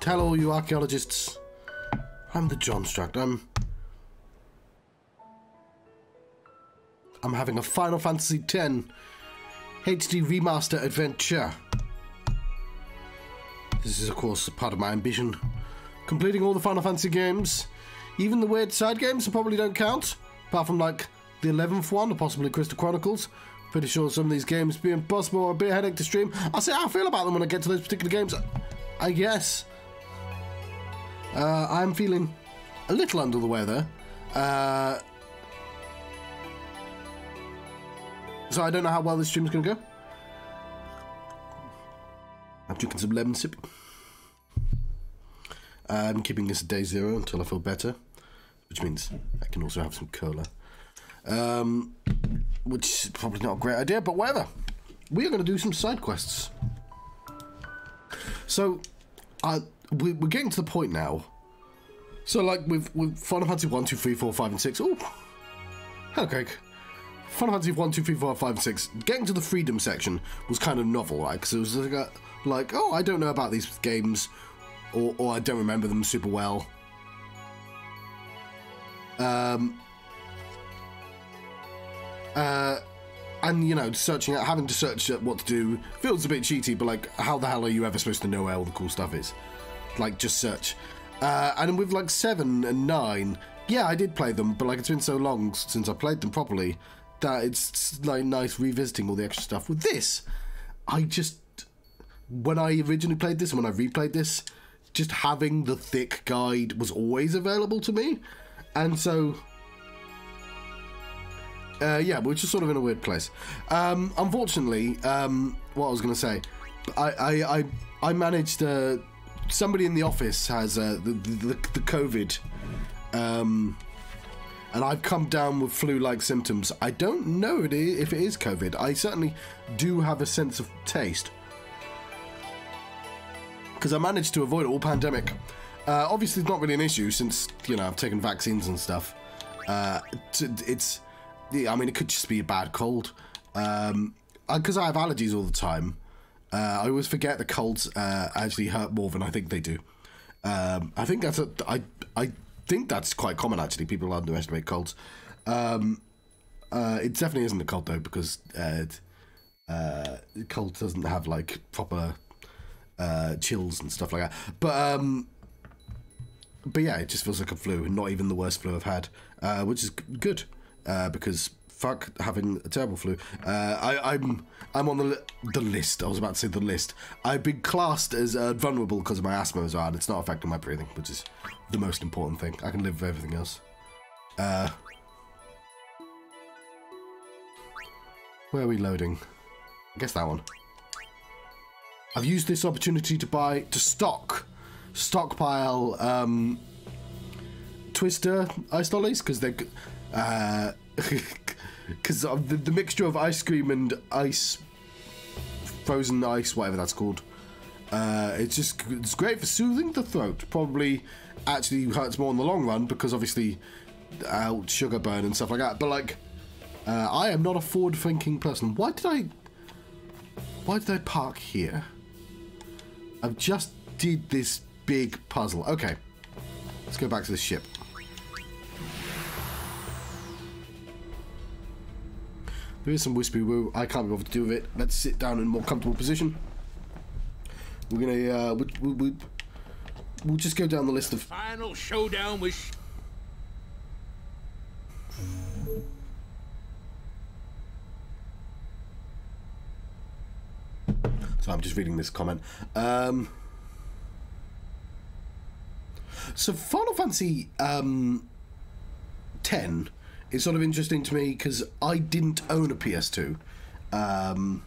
Hello, you archaeologists. I'm the John Struct. I'm having a Final Fantasy X HD Remaster adventure. This is, of course, part of my ambition. Completing all the Final Fantasy games. Even the weird side games that probably don't count. Apart from, like, the 11th one, or possibly Crystal Chronicles. Pretty sure some of these games be impossible or a bit headache to stream. I'll say how I feel about them when I get to those particular games, I guess. I'm feeling a little under the weather. So I don't know how well this stream's going to go. I'm drinking some lemon sip. I'm keeping this at day 0 until I feel better. Which means I can also have some cola. Which is probably not a great idea, but whatever. We are going to do some side quests. So, we're getting to the point now. So, like, with Final Fantasy 1, 2, 3, 4, 5, and 6. Oh, hello, cake. Final Fantasy 1, 2, 3, 4, 5, and 6. Getting to the freedom section was kind of novel, right? Because it was like, oh, I don't know about these games, or I don't remember them super well. And, you know, having to search what to do feels a bit cheaty, but, like, how the hell are you ever supposed to know where all the cool stuff is? Like, just search. And with, like, 7 and 9, yeah, I did play them, but, like, it's been so long since I played them properly that it's, like, nice revisiting all the extra stuff. With this, when I originally played this and when I replayed this, just having the thick guide was always available to me. And so... yeah, we're just sort of in a weird place. Unfortunately, what I was going to say, I managed. Somebody in the office has the COVID, and I've come down with flu-like symptoms. I don't know if it is COVID. I certainly do have a sense of taste because I managed to avoid all pandemic. Obviously, it's not really an issue since I've taken vaccines and stuff. Yeah, I mean, it could just be a bad cold. Because I have allergies all the time, I always forget the colds actually hurt more than I think they do. I think that's quite common, actually. People underestimate colds. It definitely isn't a cold, though, because cold doesn't have, like, proper chills and stuff like that. But yeah, it just feels like a flu, and not even the worst flu I've had, which is good. Because fuck having a terrible flu. I'm on the list. I was about to say the list. I've been classed as vulnerable because of my asthma as well, and it's not affecting my breathing, which is the most important thing. I can live with everything else. Where are we loading? I guess that one. I've used this opportunity to stockpile Twister ice lollies because they're. Because of the mixture of ice cream and frozen ice, whatever that's called. It's great for soothing the throat. Probably actually hurts more in the long run because obviously sugar burn and stuff like that. But like, I am not a forward-thinking person. Why did I park here? I've just did this big puzzle. Okay, let's go back to the ship. There is some wispy woo. I can't be bothered to do with it. Let's sit down in a more comfortable position. We're gonna we'll just go down the list of final showdown with. So I'm just reading this comment. So Final Fantasy 10 is sort of interesting to me because I didn't own a PS2. I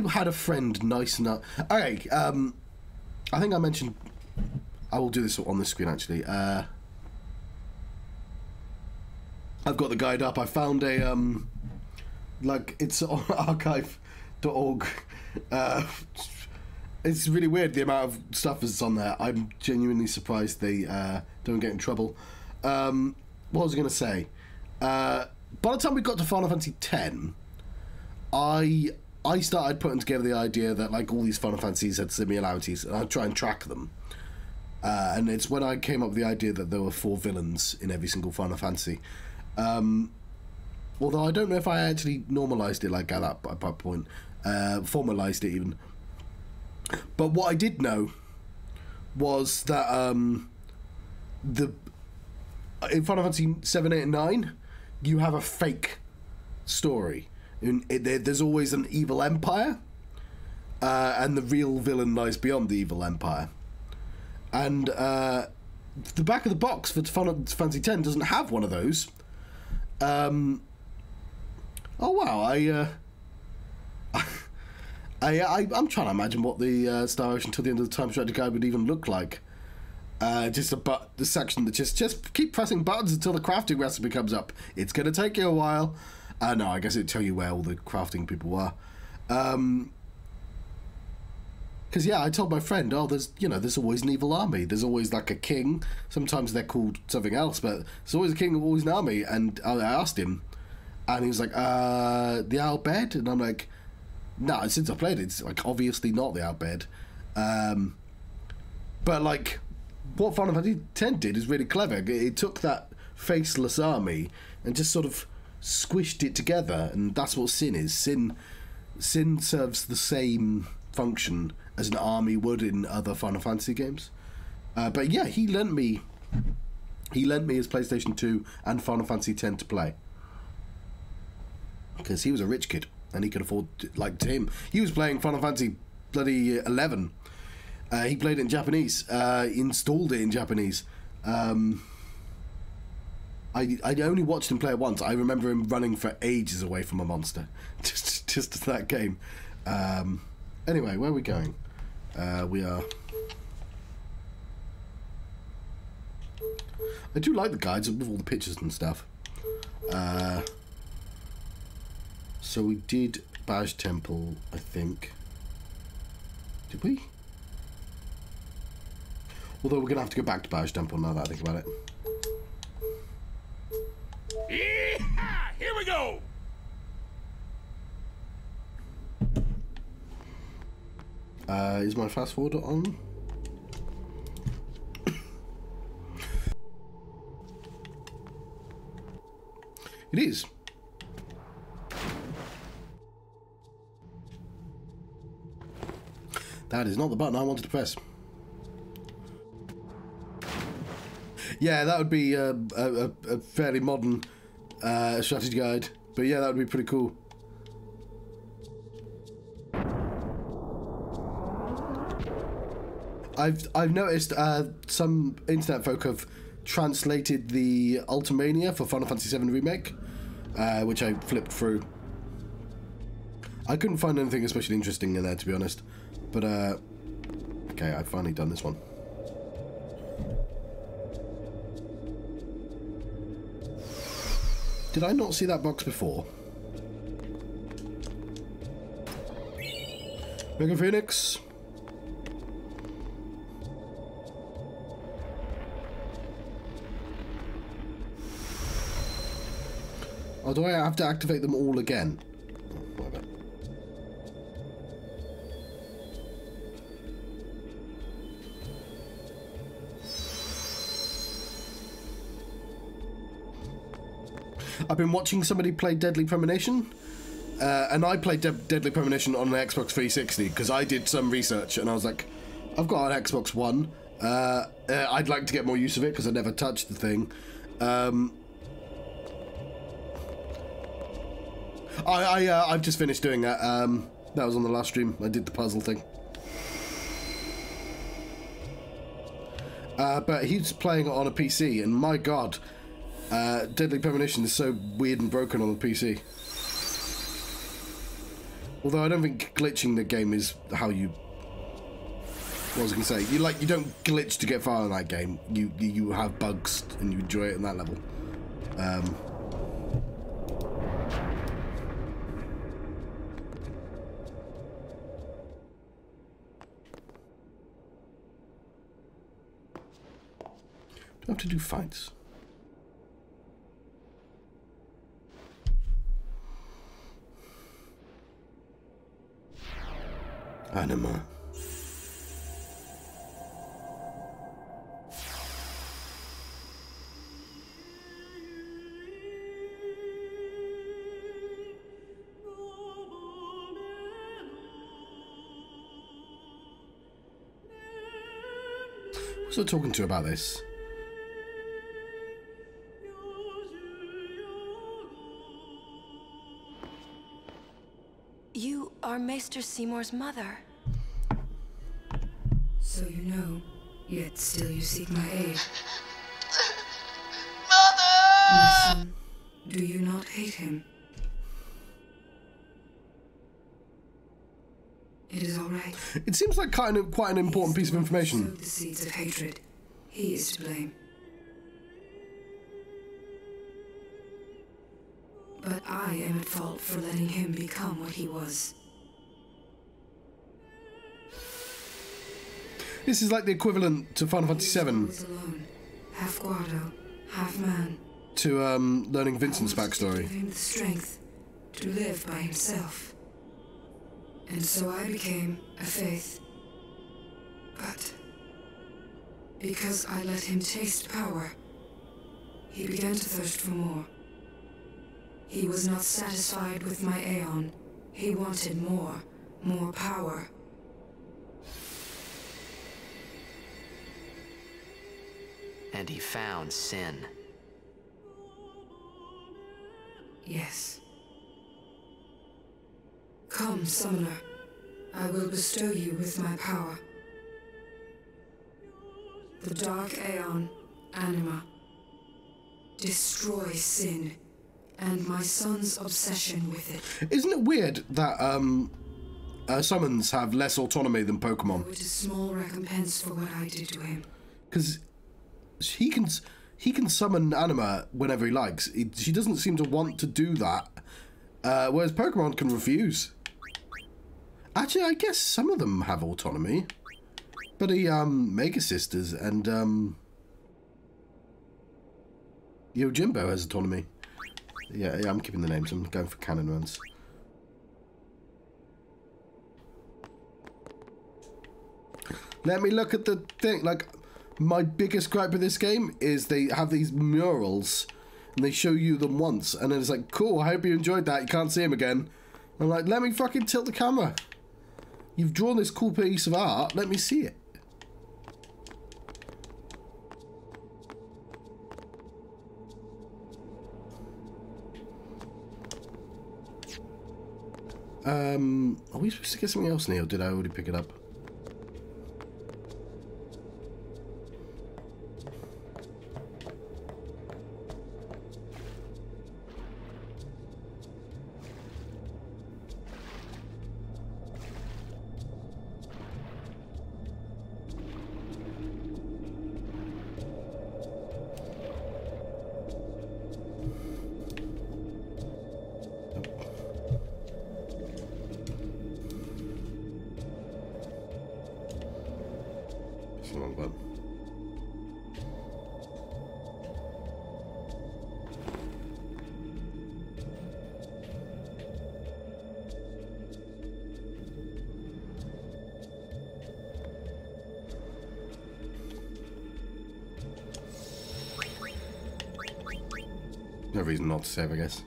had a friend nice enough. Okay, I think I mentioned. I will do this on the screen actually. I've got the guide up. I found a like it's on archive.org. It's really weird the amount of stuff that's on there. I'm genuinely surprised they don't get in trouble. What was I going to say? By the time we got to Final Fantasy X, I I started putting together the idea that like all these Final Fantasies had similarities, and I'd try and track them. And it's when I came up with the idea that there were 4 villains in every single Final Fantasy. Although I don't know if I actually normalised it like at that point, formalised it even. But what I did know was that in Final Fantasy 7, 8, and 9, you have a fake story. There's always an evil empire, and the real villain lies beyond the evil empire. And the back of the box for Final Fantasy X doesn't have one of those. Oh wow! I'm trying to imagine what the Star Ocean till the end of the time strategy guide would even look like. Just the section that just keep pressing buttons until the crafting recipe comes up. It's gonna take you a while. No, I guess it'd tell you where all the crafting people were. Because yeah, I told my friend, oh, there's always an evil army. There's always like a king. Sometimes they're called something else, but there's always a king, always an army. And I asked him, and he was like, the Albed? And I'm like, no, since I played it, it's like obviously not the Albed. But like, what Final Fantasy X did is really clever. It took that faceless army and just sort of squished it together, and that's what Sin is. Sin serves the same function as an army would in other Final Fantasy games. But yeah, he lent me his PlayStation 2 and Final Fantasy X to play, because he was a rich kid and he could afford he was playing Final Fantasy bloody 11. He played it in Japanese, installed it in Japanese. I only watched him play it once. I remember him running for ages away from a monster, just that game. Anyway, where are we going? We are. I do like the guides with all the pictures and stuff. So we did Baj Temple, I think. Did we? Although we're gonna have to go back to Baj Temple now that I think about it. Yeah, here we go. Is my fast forward on? It is. That is not the button I wanted to press. Yeah, that would be a fairly modern strategy guide, but yeah, that would be pretty cool. I've noticed some internet folk have translated the Ultimania for Final Fantasy VII Remake, which I flipped through. I couldn't find anything especially interesting in there, to be honest. But okay, I've finally done this one. Did I not see that box before? Mega Phoenix. Or do I have to activate them all again? Oh, whatever. I've been watching somebody play Deadly Premonition, and I played Deadly Premonition on the Xbox 360 because I did some research and I was like, I've got an Xbox One. I'd like to get more use of it because I never touched the thing. I've just finished doing that. That was on the last stream. I did the puzzle thing. But he's playing it on a PC, and my god, Deadly Premonition is so weird and broken on the PC. Although I don't think glitching the game is how you... What was I going to say? You don't glitch to get far in that game. You have bugs and you enjoy it on that level. Do I have to do fights? Anima. Who's I talking to about this? You are Maester Seymour's mother. So you know, yet still you seek my aid. Mother! My son, do you not hate him? It is all right. It seems like quite an important piece of information. Sowed the seeds of hatred. He is to blame. But I am at fault for letting him become what he was. This is like the equivalent to Final Fantasy VII. He was alone, half Guardo, half man. To learning Vincent's backstory. Give him the strength to live by himself. And so I became a faith. But because I let him taste power, he began to thirst for more. He was not satisfied with my aeon. He wanted more power. And he found sin. Yes. Come, summoner. I will bestow you with my power. The dark aeon, Anima. Destroy sin, and my son's obsession with it. Isn't it weird that summons have less autonomy than Pokemon? It is small recompense for what I did to him. Because he can summon Anima whenever he likes. She doesn't seem to want to do that, whereas Pokemon can refuse. Actually, I guess some of them have autonomy. But the Mega Sisters and Yojimbo has autonomy. Yeah, I'm keeping the names. I'm going for canon ones. Let me look at the thing. Like, my biggest gripe with this game is they have these murals and they show you them once and then it's like, cool, I hope you enjoyed that. You can't see him again. I'm like, let me fucking tilt the camera. You've drawn this cool piece of art. Let me see it. Are we supposed to get something else, Neil? Did I already pick it up? No reason not to save, I guess.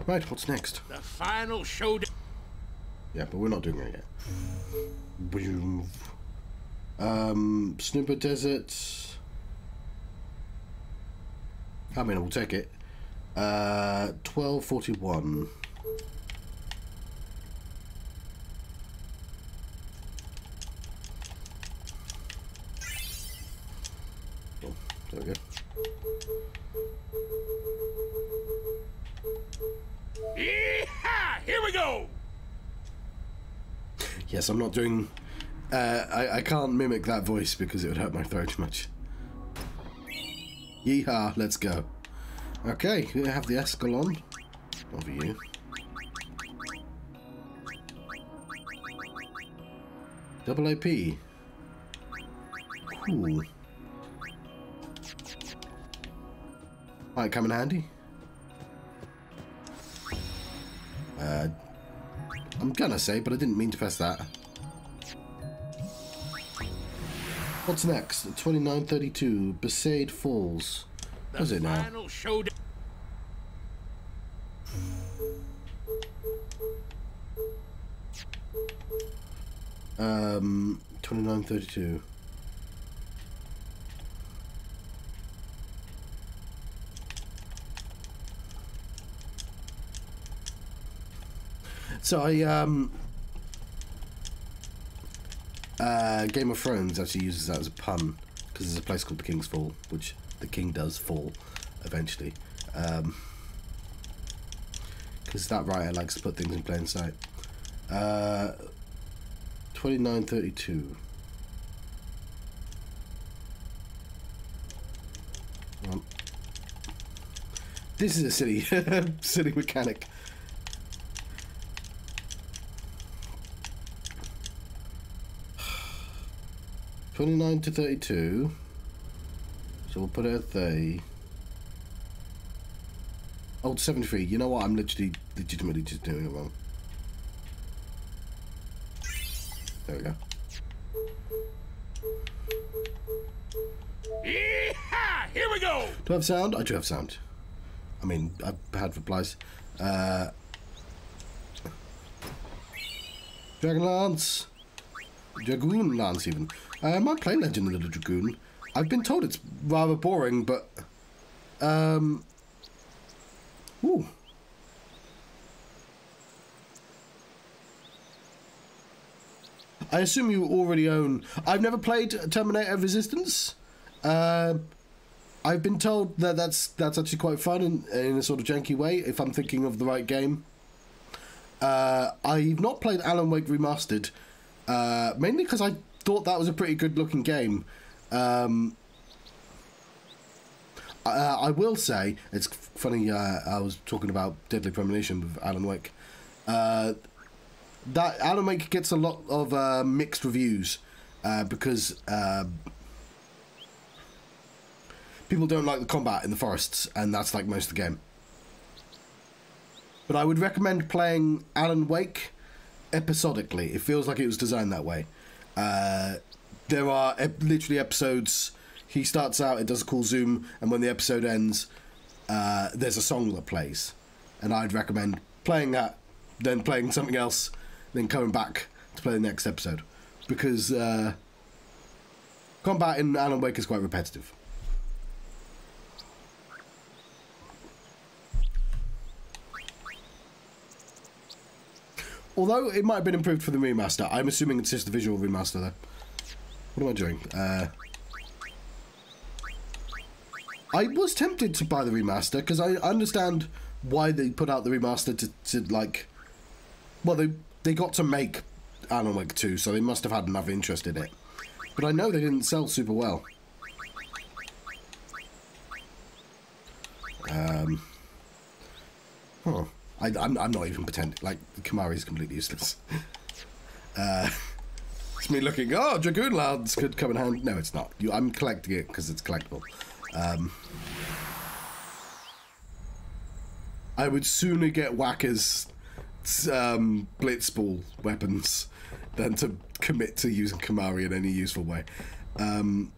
Right, what's next? The final showdown. Yeah, but we're not doing that yet. Snooper Desert. I mean, we'll take it. 1241. Oh, there we go. Yeehaw! Here we go! Yes, I'm not doing... I can't mimic that voice because it would hurt my throat too much. Yeehaw, let's go. Okay, we have the Escalon. Over you. Double AP. Ooh. Might come in handy. I'm gonna say, but I didn't mean to press that. What's next? 2932, Besaid Falls. What's it now? Final showdown. 2932. So Game of Thrones actually uses that as a pun because there's a place called the King's Fall, which the king does fall eventually. Because that writer likes to put things in plain sight. 2932. This is a silly, silly mechanic. $29 to $32. So we'll put it at 30. Oh, 73. You know what? I'm legitimately just doing it wrong. There we go. Yeehaw! Here we go! Do I have sound? I do have sound. I mean, I've had replies. Dragon Lance. Dragoon Lance, even. I might play Legend of the Dragoon. I've been told it's rather boring, but... Ooh. I assume you already own... I've never played Terminator Resistance. I've been told that that's actually quite fun in a sort of janky way, if I'm thinking of the right game. I've not played Alan Wake Remastered, mainly because I thought that was a pretty good looking game. I will say, it's funny, I was talking about Deadly Premonition with Alan Wake. That Alan Wake gets a lot of mixed reviews because people don't like the combat in the forests, and that's like most of the game. But I would recommend playing Alan Wake episodically. It feels like it was designed that way. There are literally episodes. He starts out, it does a cool zoom, and when the episode ends, there's a song that plays. And I'd recommend playing that, then playing something else, then coming back to play the next episode. Because combat in Alan Wake is quite repetitive. Although it might have been improved for the remaster. I'm assuming it's just the visual remaster, though. What am I doing? I was tempted to buy the remaster because I understand why they put out the remaster to like... Well, they got to make Alan Wake 2, so they must have had enough interest in it. But I know they didn't sell super well. Oh, I'm not even pretending. Like, Kamari is completely useless. It's me looking, oh, Dragoon Lance could come in handy. No, it's not. I'm collecting it because it's collectible. I would sooner get Whacker's blitzball weapons than to commit to using Kamari in any useful way. The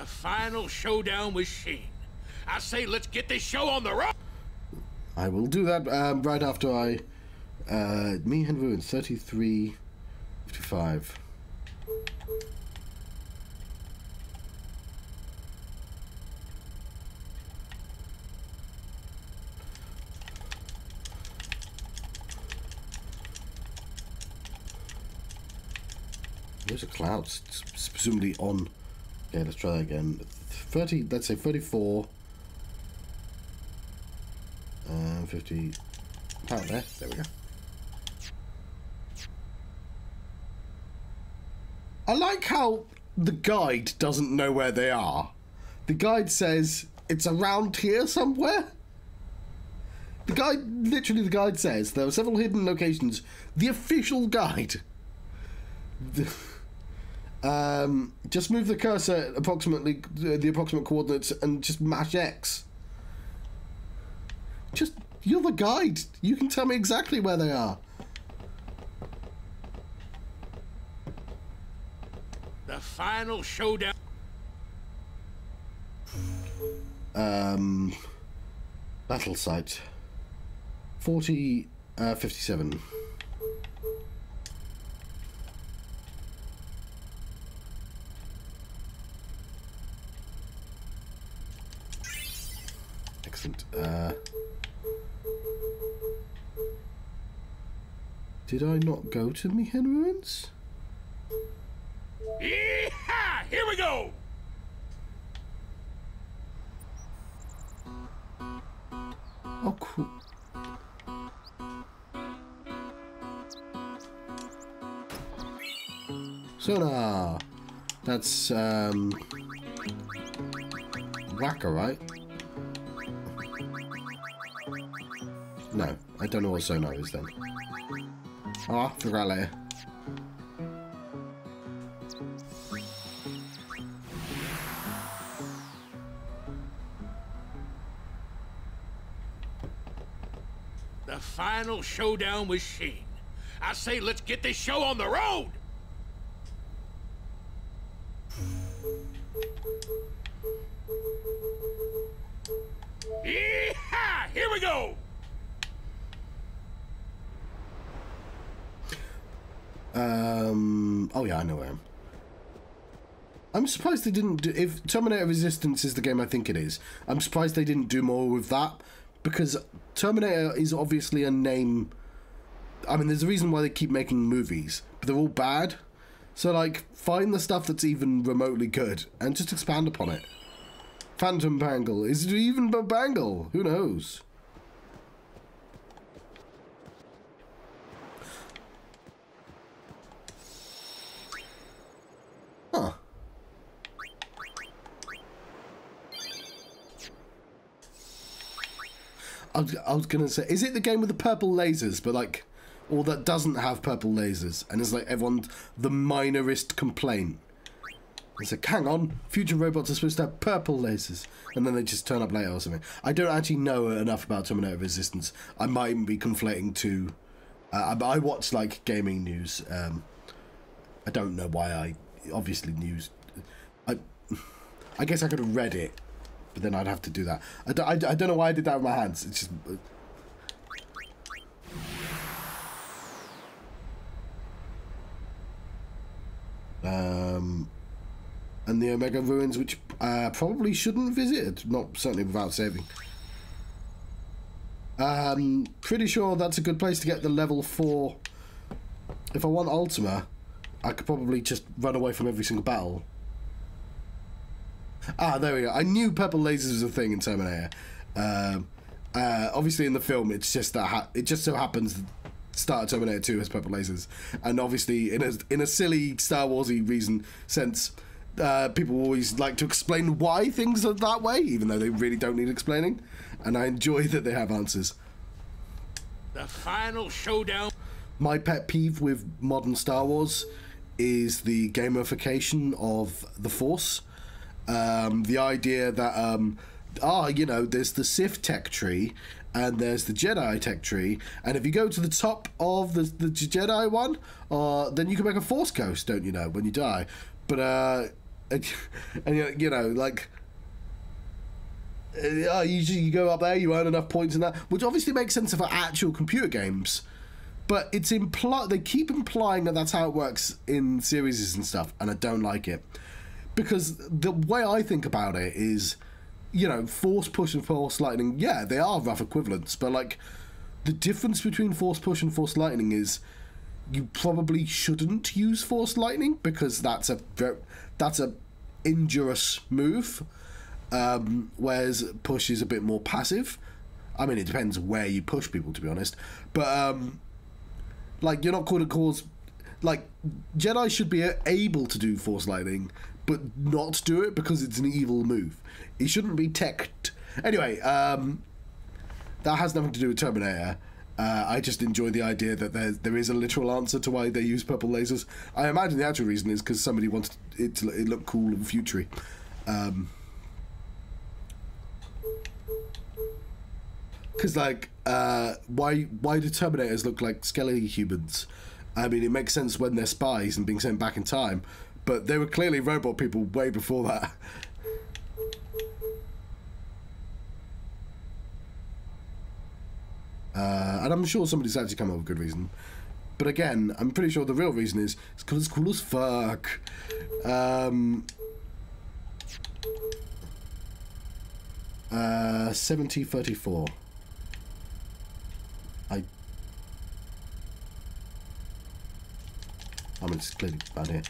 final showdown with Sheen. I say let's get this show on the road. I will do that right after I... me and Ruin, 33:55. Those are clouds. It's presumably on. Okay, let's try that again. 30, let's say 34. 50. Out there. There we go. I like how the guide doesn't know where they are. The guide says it's around here somewhere. The guide says there are several hidden locations. The official guide. Just move the cursor approximately the approximate coordinates and just mash X. Just, you're the guide. You can tell me exactly where they are. The final showdown. Battle site. 57. Excellent. Did I not go to Mihen Ruins? Yeehaw! Here we go! Oh, cool. Sonar. That's Whacker, right? No, I don't know what sonar is then. Oh, I'll figure out later. The final showdown with Sheen. I say let's get this show on the road! Yeehaw! Here we go! Oh yeah, I know where I am. I'm surprised they didn't do... If Terminator Resistance is the game I think it is, I'm surprised they didn't do more with that, because Terminator is obviously a name... I mean, there's a reason why they keep making movies, but they're all bad. So, like, find the stuff that's even remotely good, and just expand upon it. Phantom Bangle. Is it even a bangle? Who knows? Huh. I was gonna say, is it the game with the purple lasers, but like, or that doesn't have purple lasers, and it's like everyone's the minorest complaint. It's like, hang on, future robots are supposed to have purple lasers, and then they just turn up later or something. I don't actually know enough about Terminator Resistance. I might even be conflating two. I watch like gaming news. I don't know why I obviously news. I guess I could have read it, but then I'd have to do that. I don't know why I did that with my hands. It's just. And the Omega Ruins, which probably shouldn't visit, not certainly without saving. Pretty sure that's a good place to get the level 4. If I want Ultima, I could probably just run away from every single battle. Ah, there we go. I knew purple lasers was a thing in Terminator. Obviously in the film, it's just that it just so happens start of Terminator 2 has purple lasers, and obviously in a silly Star Warsy sense, people always like to explain why things are that way, even though they really don't need explaining, and I enjoy that they have answers. The final showdown. My pet peeve with modern Star Wars is the gamification of the Force. The idea that you know, there's the Sith tech tree and there's the Jedi tech tree, and if you go to the top of the Jedi one, then you can make a Force ghost, don't you know, when you die. But and you know, like, you go up there, you earn enough points in that, which obviously makes sense for actual computer games, but it's they keep implying that that's how it works in series and stuff, and I don't like it, because the way I think about it is, you know, Force Push and Force Lightning, yeah, they are rough equivalents, but like, the difference between Force Push and Force Lightning is you probably shouldn't use Force Lightning, because that's a injurious move, whereas Push is a bit more passive. I mean, it depends where you push people, to be honest, but like, you're not going to cause, like, Jedi should be able to do Force Lightning but not do it because it's an evil move. It shouldn't be teched. Anyway, that has nothing to do with Terminator. I just enjoy the idea that there is a literal answer to why they use purple lasers. I imagine the actual reason is because somebody wanted it to look cool and futury. Because like, why do Terminators look like skelly humans? I mean, it makes sense when they're spies and being sent back in time, but they were clearly robot people way before that. And I'm sure somebody's actually come up with a good reason. But again, I'm pretty sure the real reason is it's because it's cool as fuck. 7034. I mean, it's clearly bad here.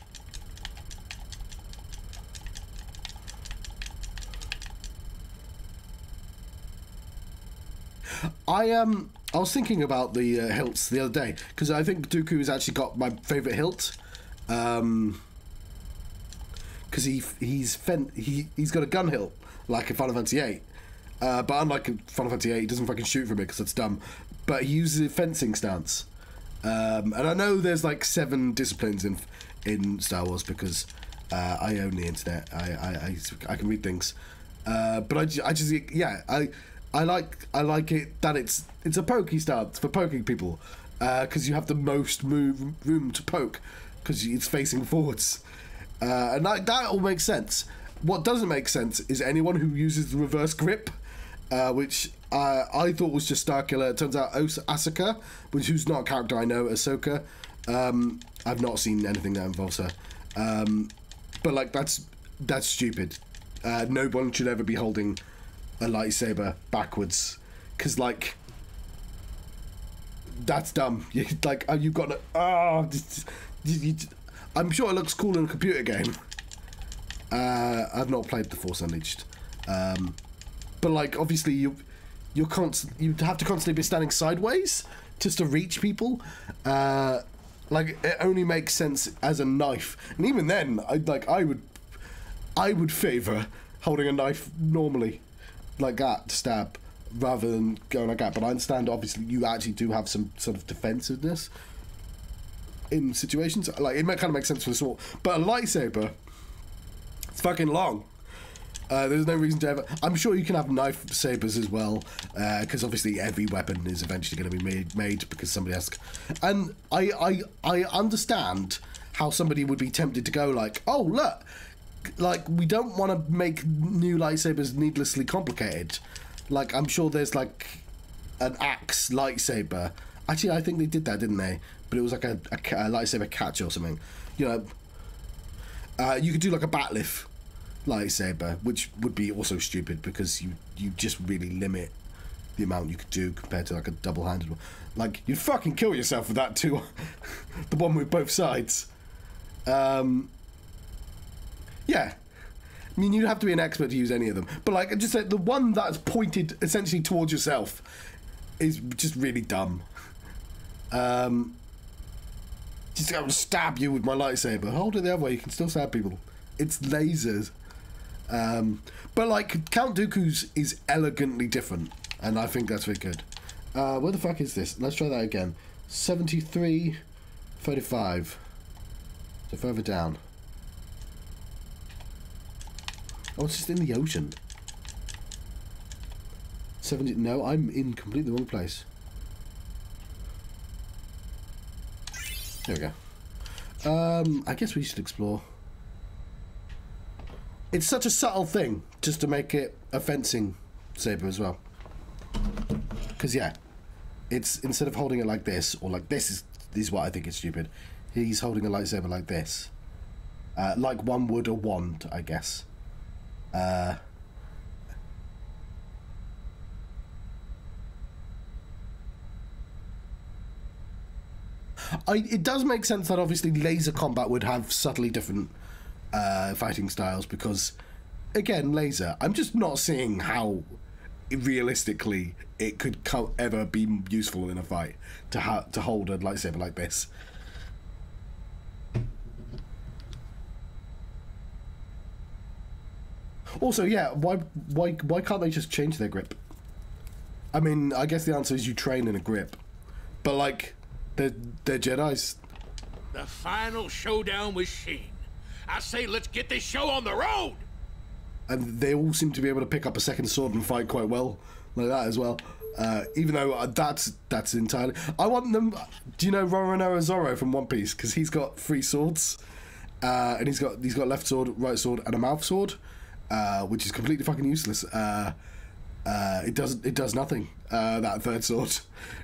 I was thinking about the hilts the other day because I think Dooku has actually got my favourite hilt. Because he's got a gun hilt like in Final Fantasy VIII, but unlike Final Fantasy VIII, he doesn't fucking shoot from it because that's dumb. But he uses a fencing stance. And I know there's like 7 disciplines in Star Wars because I own the internet. I can read things, but I just yeah I like it that it's a pokey stance for poking people because you have the most room to poke because it's facing forwards, and that all makes sense. What doesn't make sense is anyone who uses the reverse grip, which I thought was just Starkiller. It turns out Asuka, who's not a character I know, Ahsoka. I've not seen anything that involves her. But like that's stupid. No one should ever be holding a lightsaber backwards, because like that's dumb. You've got to. I'm sure it looks cool in a computer game. I've not played The Force Unleashed, but like obviously you have to constantly be standing sideways just to reach people. Like it only makes sense as a knife, and even then, I would favour holding a knife normally, like that, to stab, rather than going like that. But I understand obviously you actually do have some sort of defensiveness in situations. Like it kind of makes sense for the sword, but a lightsaber, it's fucking long. There's no reason to ever. I'm sure you can have knife sabers as well, because obviously every weapon is eventually going to be made because somebody has to. And I understand how somebody would be tempted to go like, oh look, like we don't want to make new lightsabers needlessly complicated. Like I'm sure there's like an axe lightsaber. Actually, I think they did that, didn't they? But it was like a lightsaber catch or something. You know, you could do like a batleth lightsaber, which would be also stupid because you just really limit the amount you could do compared to like a double-handed one. Like you'd fucking kill yourself with that too. The one with both sides. Yeah, I mean you'd have to be an expert to use any of them, but like I just said, the one that's pointed essentially towards yourself is just really dumb. Just going to stab you with my lightsaber. Hold it the other way, you can still stab people. It's lasers. But like Count Dooku's is elegantly different, and I think that's very good. Where the fuck is this? Let's try that again. 7335. So further down. Oh, it's just in the ocean. 70. No, I'm in completely the wrong place. There we go. I guess we should explore. It's such a subtle thing just to make it a fencing saber as well. Because yeah, it's instead of holding it like this or like this is what I think is stupid. He's holding a lightsaber like this, like one would a wand, I guess. It does make sense that obviously laser combat would have subtly different fighting styles because, again, laser. I'm just not seeing how realistically it could ever be useful in a fight to hold a lightsaber like this. Also, yeah, why can't they just change their grip? I mean, I guess the answer is you train in a grip. but like, they're Jedis. The final showdown with Sheen. I say let's get this show on the road! And they all seem to be able to pick up a second sword and fight quite well like that as well. Even though that's entirely... I want them... Do you know Roronoa Zoro from One Piece? Because he's got 3 swords. And he's got left sword, right sword, and a mouth sword. Which is completely fucking useless. It does nothing, that third sword.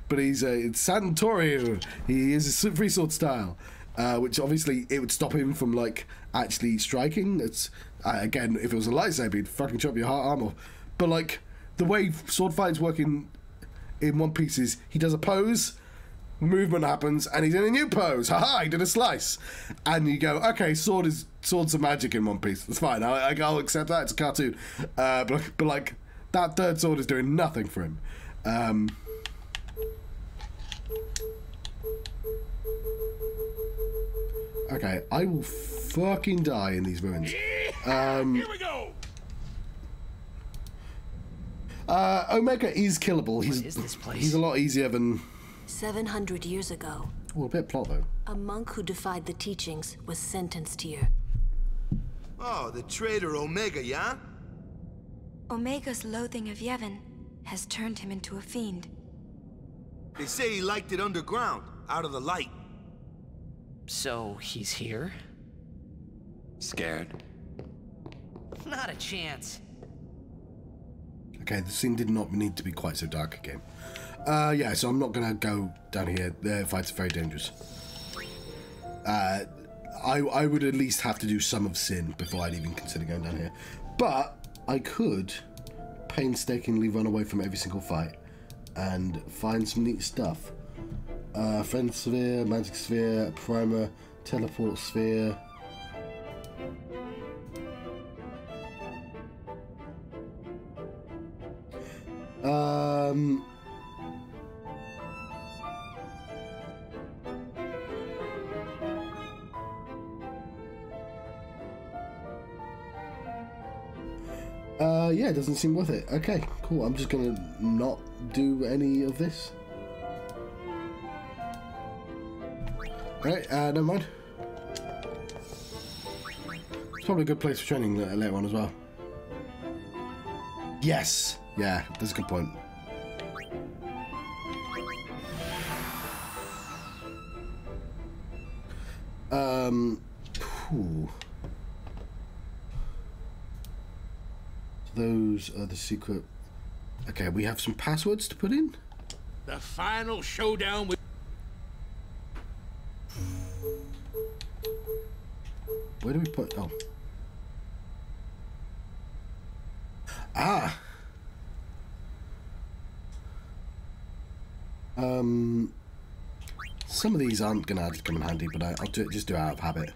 But it's Santorio. He is a 3-sword style. Which obviously it would stop him from like actually striking. It's again, if it was a lightsaber, he'd fucking chop your arm off. But like the way sword fights work in One Piece is he does a pose, movement happens, and he's in a new pose. Haha, he did a slice, and you go, okay, swords are magic in One Piece. That's fine. I'll accept that. It's a cartoon. But like that third sword is doing nothing for him. Okay, I will fucking die in these ruins. Here we go! Omega is killable. What is this place? He's a lot easier than... 700 years ago, Well, a bit plot, though. a monk who defied the teachings was sentenced here. Oh, the traitor Omega, yeah? Omega's loathing of Yevon has turned him into a fiend. They say he liked it underground, out of the light. So, he's here? Scared? Not a chance. Okay, the scene did not need to be quite so dark again. Yeah, so I'm not going to go down here. The fights are very dangerous. I would at least have to do some of Sin before I'd even consider going down here. But I could painstakingly run away from every single fight and find some neat stuff. Friend sphere, magic sphere, primer, teleport sphere. Yeah, it doesn't seem worth it. Okay, cool. I'm just gonna not do any of this. Alright, never mind. It's probably a good place for training later on as well. Yes! Yeah, that's a good point. Whew. Those are the secret... Okay, we have some passwords to put in? The final showdown with... Where do we put... Oh. Ah! Some of these aren't going to come in handy, but I'll just do it out of habit.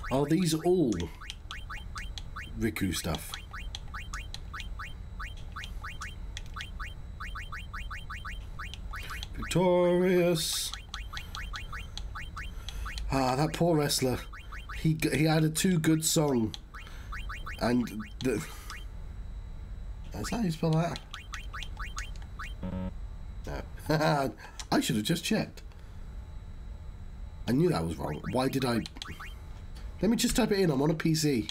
Are these all Riku stuff? Victorious. Ah, that poor wrestler. He had a too good song, and the... Is that how you spell that? No. I should have just checked. I knew that was wrong. Why did I... Let me just type it in. I'm on a PC.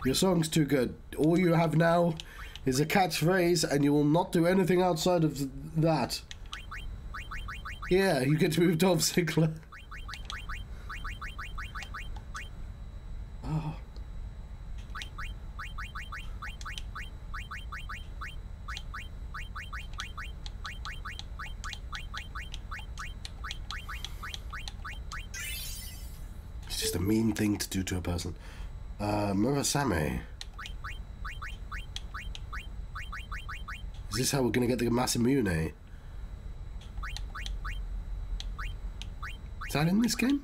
Your song's too good. All you have now is a catchphrase, and you will not do anything outside of that. Yeah, you get to move Dolph Ziggler. Oh. It's just a mean thing to do to a person. Murasame. Is this how we're gonna get the Masamune? Is that in this game?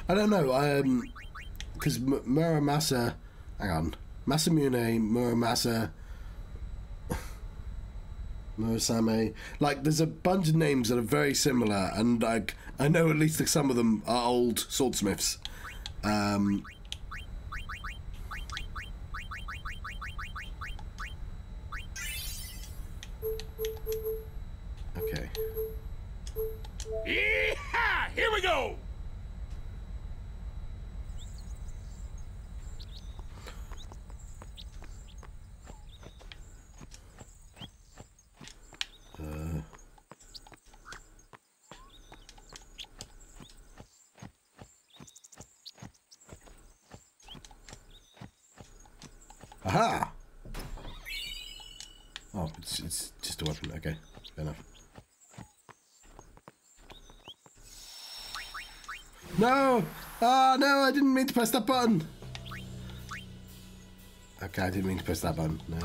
I don't know. Because Muramasa, hang on, Masamune, Muramasa, Murasame. Like, there's a bunch of names that are very similar, and like I know at least that some of them are old swordsmiths. Okay. Yeehaw! Here we go! Aha! Oh, it's just a weapon. Okay, fair enough. No! Ah, no! I didn't mean to press that button. Okay, I didn't mean to press that button. No.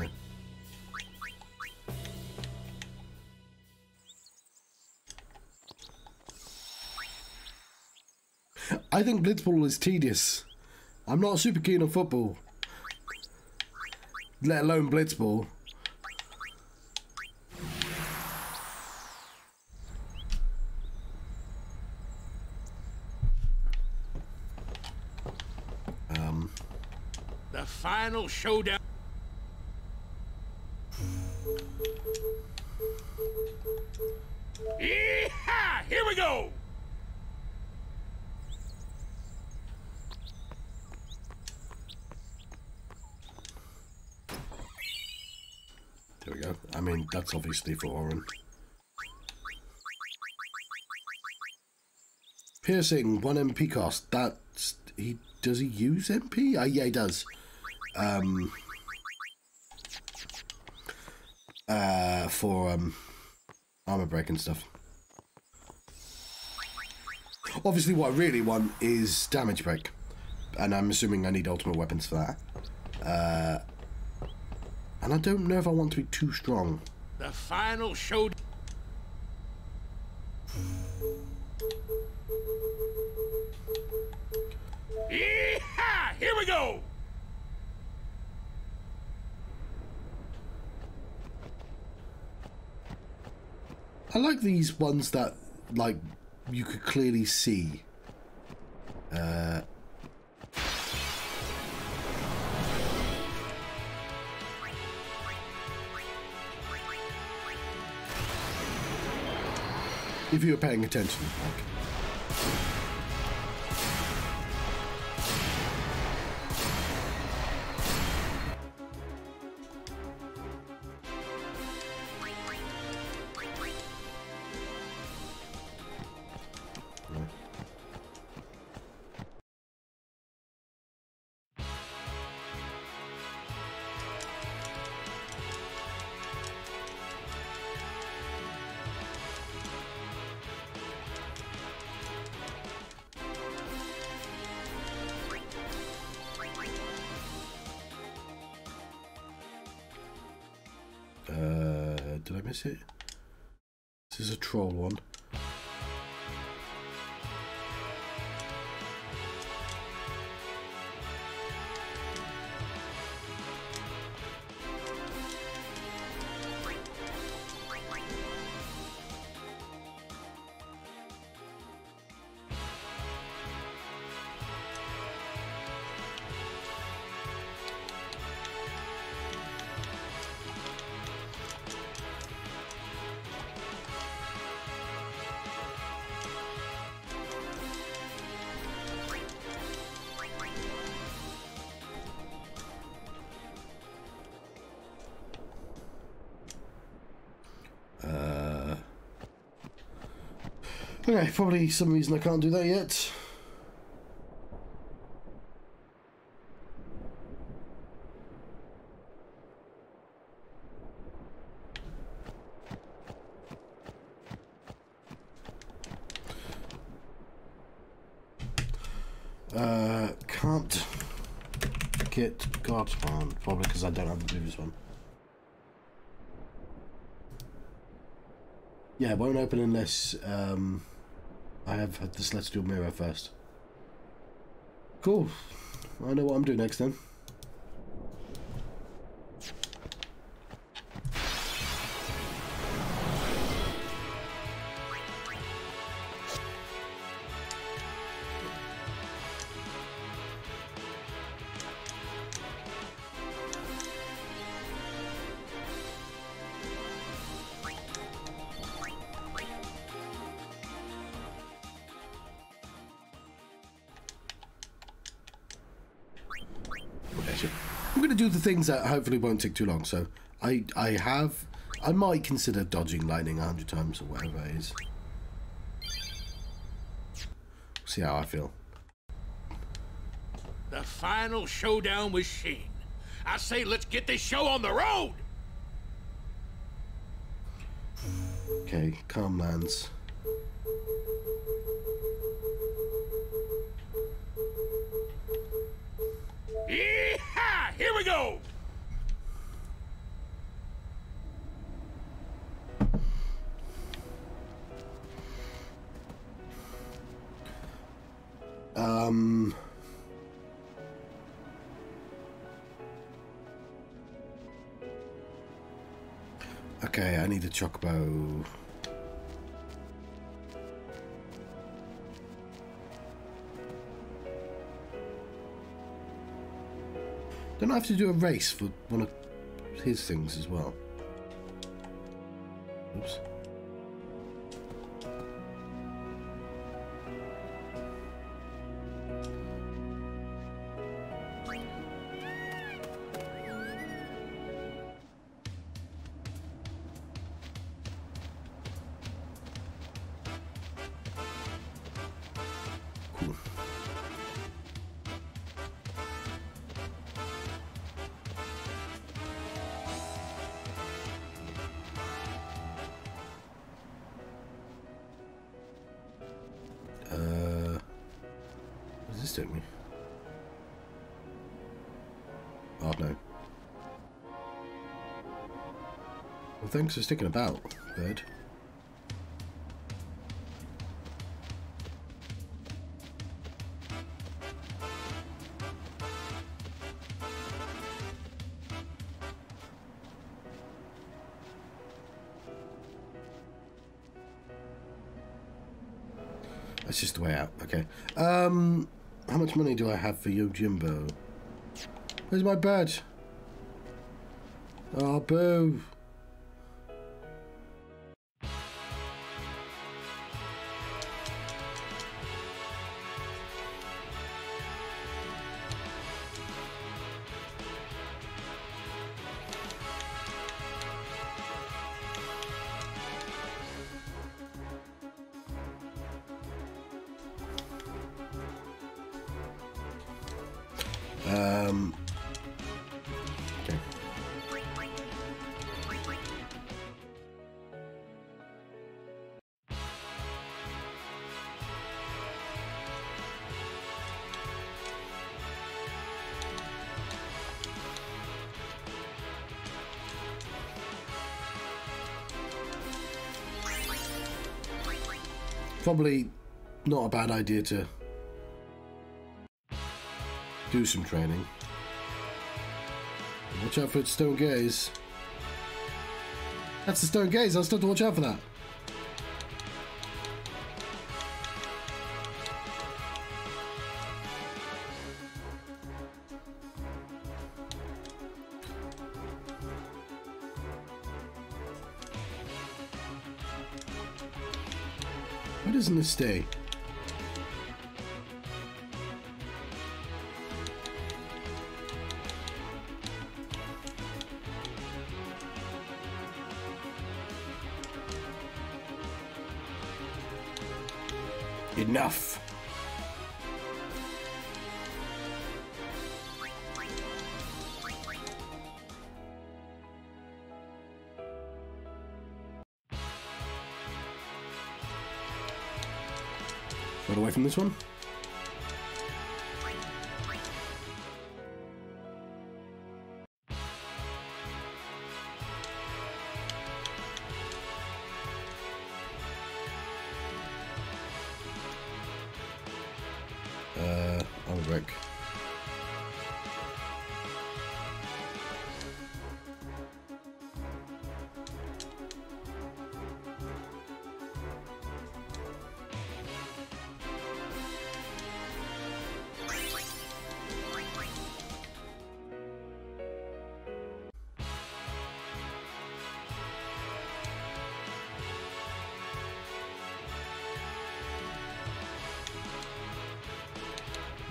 I think blitzball is tedious. I'm not super keen on football, let alone blitzball. The final showdown. Yeehaw! Here we go! There we go. I mean, that's obviously for Oren. Piercing, 1 MP cost. That's... Does he use MP? Yeah, he does. For armor break and stuff. Obviously, what I really want is damage break, and I'm assuming I need ultimate weapons for that. And I don't know if I want to be too strong. The final showdown. Yeehaw! Here we go! I like these ones that, like, you could clearly see. If you were paying attention, like. Did I miss it? This is a troll one. Okay, probably some reason I can't do that yet. Can't get God's one, probably because I don't have the previous one. Yeah, it won't open unless I have had the Celestial Mirror first. Cool. I know what I'm doing next then. I'm going to do the things that hopefully won't take too long. So I might consider dodging lightning 100 times or whatever it is. See how I feel. The final showdown with Sheen. I say let's get this show on the road! Okay, calm lands. Yeehaw! Here we go! Okay, I need a chocobo. Don't I have to do a race for one of his things as well? Oops. Cool. What does this take me? Oh no. Well, thanks for sticking about, bird. That's just the way out. Okay. How much money do I have for Yojimbo? Where's my bird? Oh, boo. Okay. Probably not a bad idea to do some training. Watch out for stone gaze. That's the stone gaze. I'll still have to watch out for that. Why doesn't this stay? Enough. Got away from this one. I'll frick.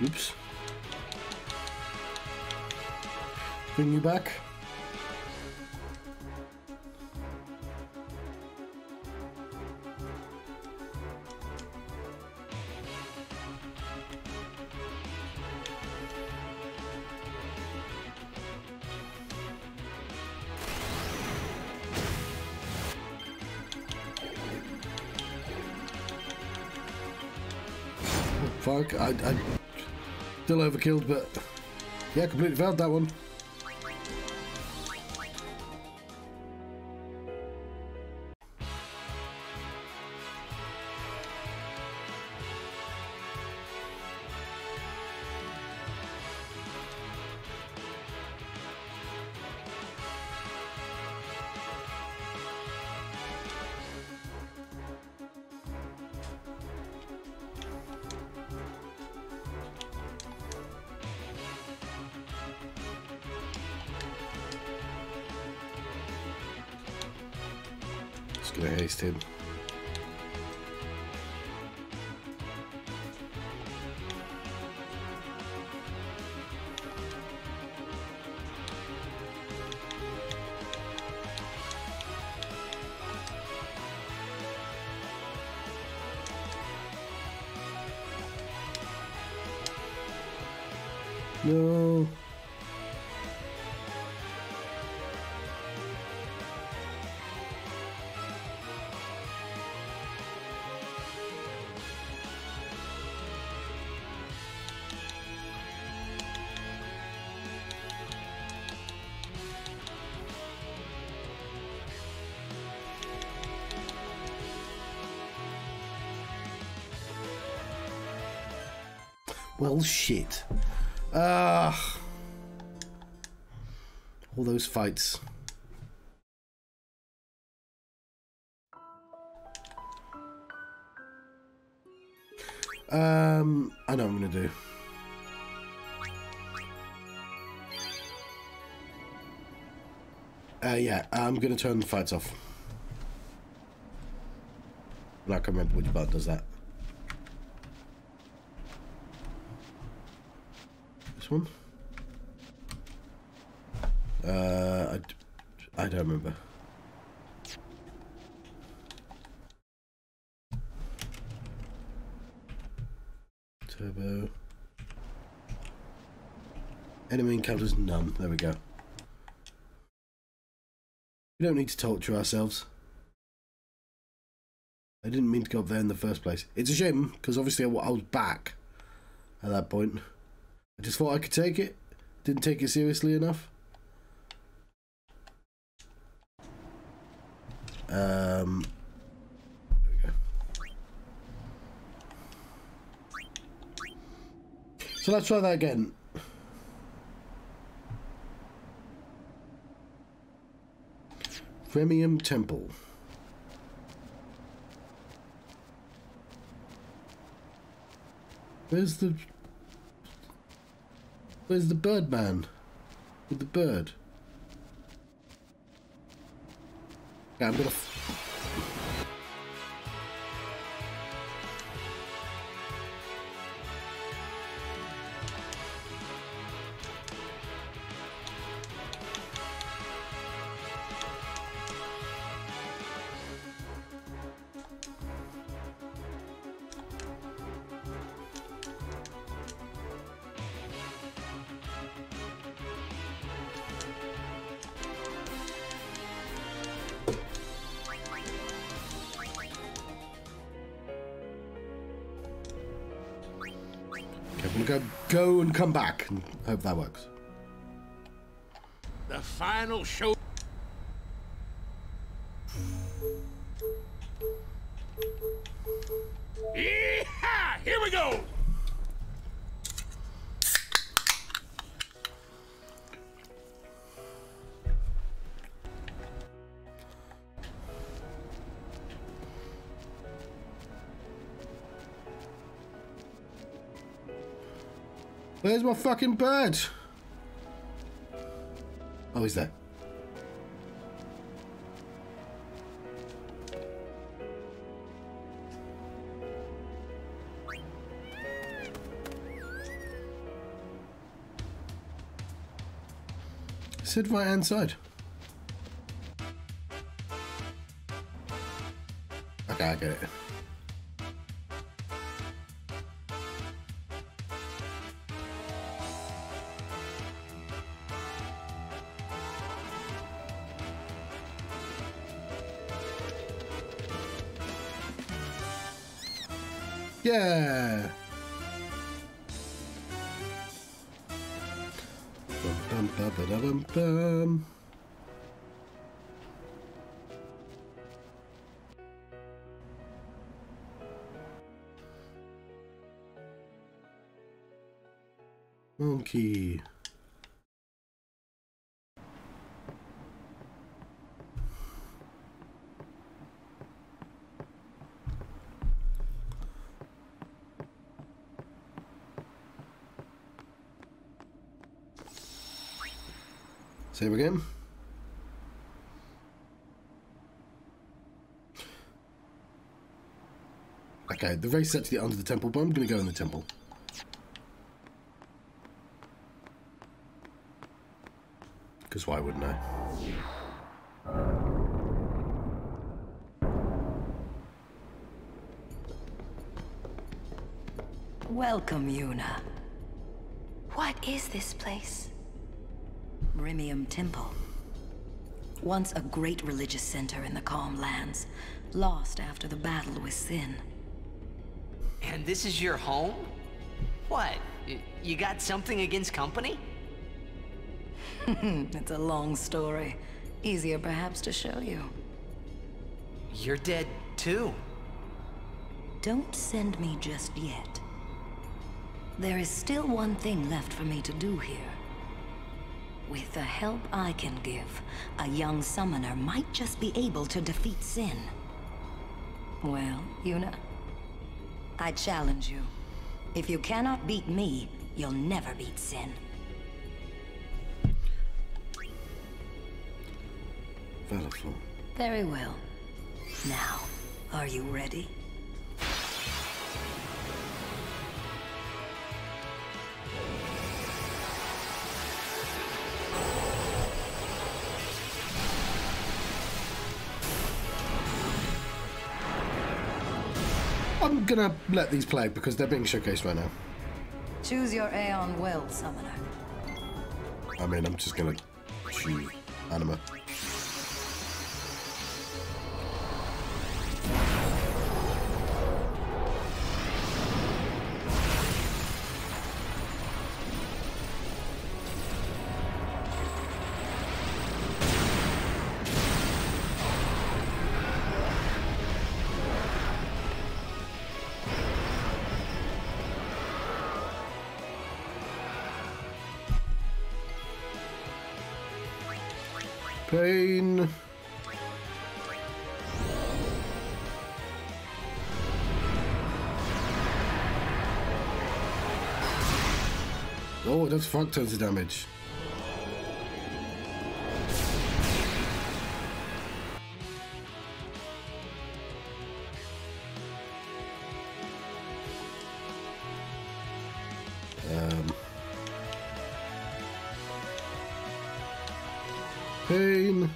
Oops. Bring you back. Oh, fuck, I still overkilled, but yeah, completely failed that one. Just gonna haste him. No. Well, shit. All those fights. I know what I'm gonna do. Yeah, I'm gonna turn the fights off. I can't remember which button does that. This one? I don't remember. Turbo. Enemy encounters none. There we go. We don't need to torture ourselves. I didn't mean to go up there in the first place. It's a shame, because obviously I was back at that point. I just thought I could take it. Didn't take it seriously enough. There we go. So let's try that again. Premium Temple. Where's the bird man with the bird? Yeah, I'm gonna. I'm gonna go and come back and hope that works. The final show. Yeehaw! Here we go! Where's my fucking bird? Oh, he's there. Sit right hand side. Okay, I get it. Yeah. Bum, bum, ba, ba, bum, bum. Monkey. Save again. Okay, the race set to get under the temple, but I'm going to go in the temple. Because why wouldn't I? Welcome, Yuna. What is this place? Remium Temple. Once a great religious center in the Calm Lands, lost after the battle with Sin. And this is your home? What? You got something against company? It's a long story. Easier perhaps to show you. You're dead too. Don't send me just yet. There is still one thing left for me to do here. With the help I can give, a young summoner might just be able to defeat Sin. Well, Yuna, I challenge you. If you cannot beat me, you'll never beat Sin. Valorful. Very well. Now, are you ready? I'm gonna let these play because they're being showcased right now. Choose your Aeon well, summoner. I mean, I'm just gonna choose Anima. Pain. Oh, that's 5 tons of damage. Pain.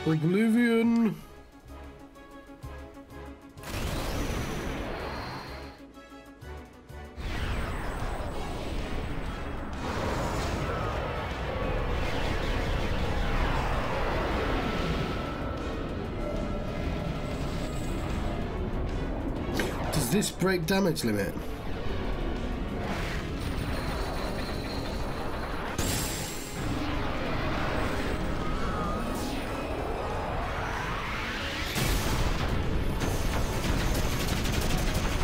Oblivion. Does this break damage limit?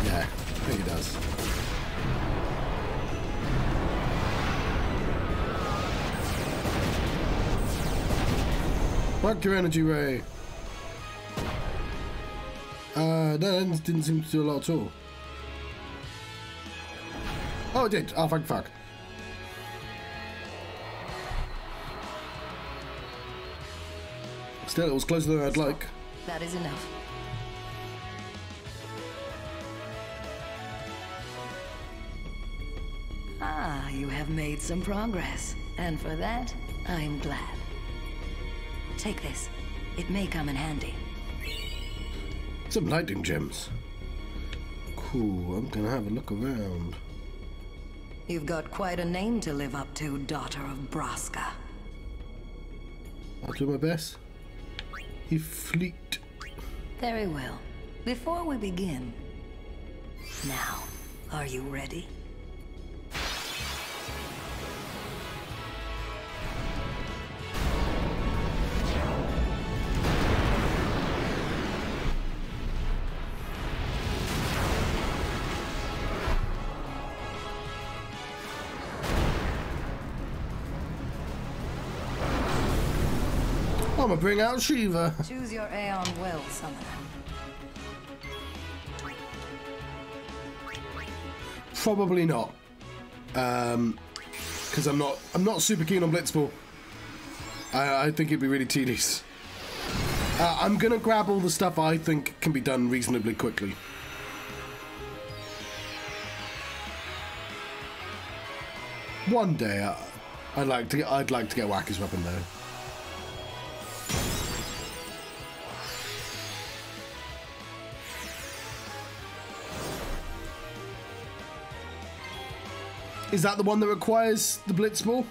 Yeah, I think it does. Fuck your energy ray. No, it didn't seem to do a lot at all. Oh, it did. Oh, fuck. Still, it was closer than I'd like. That is enough. Ah, you have made some progress. And for that, I'm glad. Take this. It may come in handy. Some lightning gems. Cool, I'm gonna have a look around. You've got quite a name to live up to, daughter of Braska. I'll do my best. You fleet. Very well. Before we begin... Now, are you ready? I'm gonna bring out Shiva. Choose your aeon well, summoner. Probably not, because I'm not super keen on Blitzball. I think it'd be really tedious. I'm gonna grab all the stuff I think can be done reasonably quickly. One day, I'd like to get Wacker's weapon though. Is that the one that requires the Blitzball?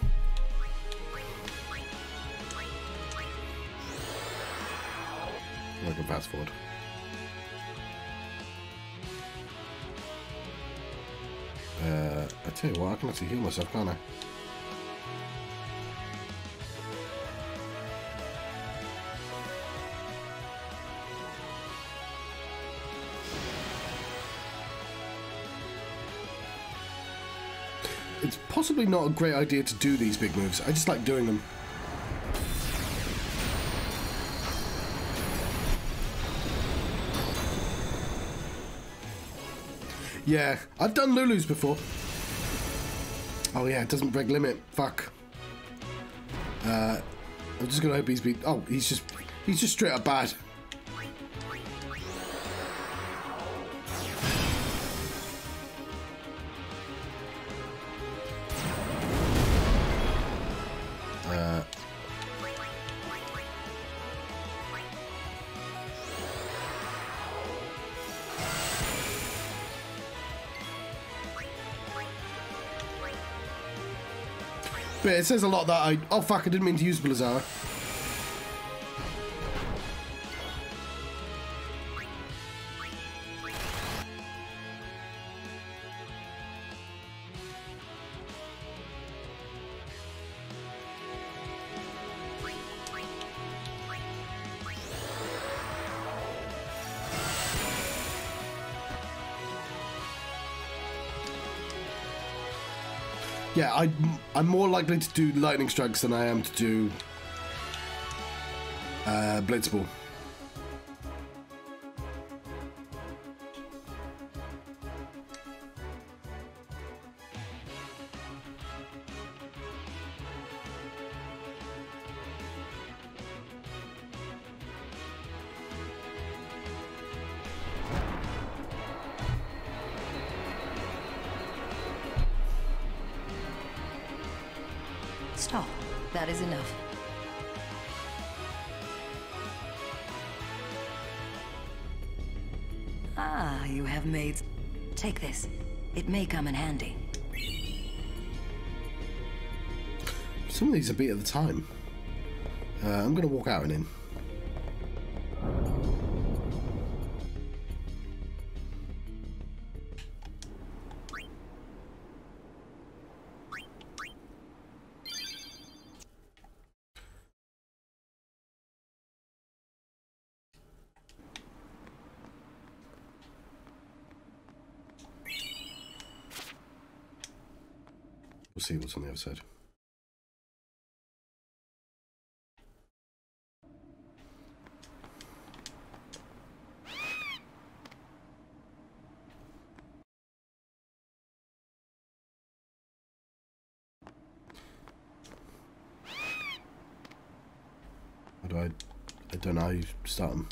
I can fast forward. I tell you what, I can actually heal myself, can't I? It's possibly not a great idea to do these big moves. I just like doing them. Yeah, I've done Lulu's before. Oh yeah, it doesn't break limit. Fuck. I'm just gonna hope he's been. Oh, he's just straight up bad. But it says a lot that I... Oh fuck, I didn't mean to use Blazara. Yeah, I'm more likely to do lightning strikes than I am to do Blitzball. Stop. That is enough. Ah, you have made... Take this. It may come in handy. Some of these are beat at the time. I'm going to walk out and in. We'll see what's on the other side. I don't know how you start them.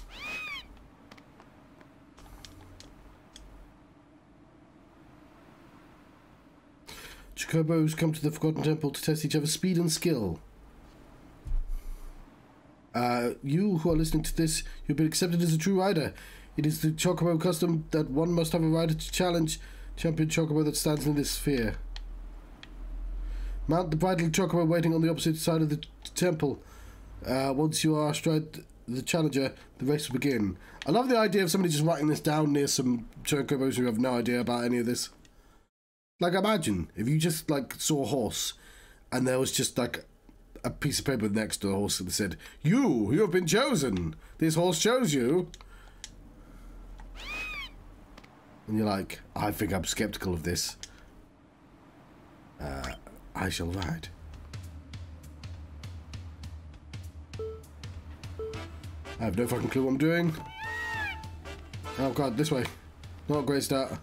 Chocobos come to the Forgotten Temple to test each other's speed and skill. You who are listening to this, you've been accepted as a true rider. It is the Chocobo custom that one must have a rider to challenge champion Chocobo that stands in this sphere. Mount the bridal Chocobo waiting on the opposite side of the temple. Once you are astride the challenger, the race will begin. I love the idea of somebody just writing this down near some Chocobos who have no idea about any of this. Like, imagine if you just, like, saw a horse and there was just, like, a piece of paper next to the horse that said, you have been chosen. This horse chose you. And you're like, I think I'm skeptical of this. I shall ride. I have no fucking clue what I'm doing. Oh god, this way. Not a great start.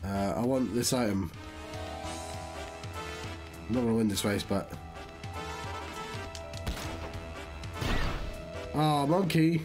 I want this item. I'm not gonna win this race, but... Oh, monkey!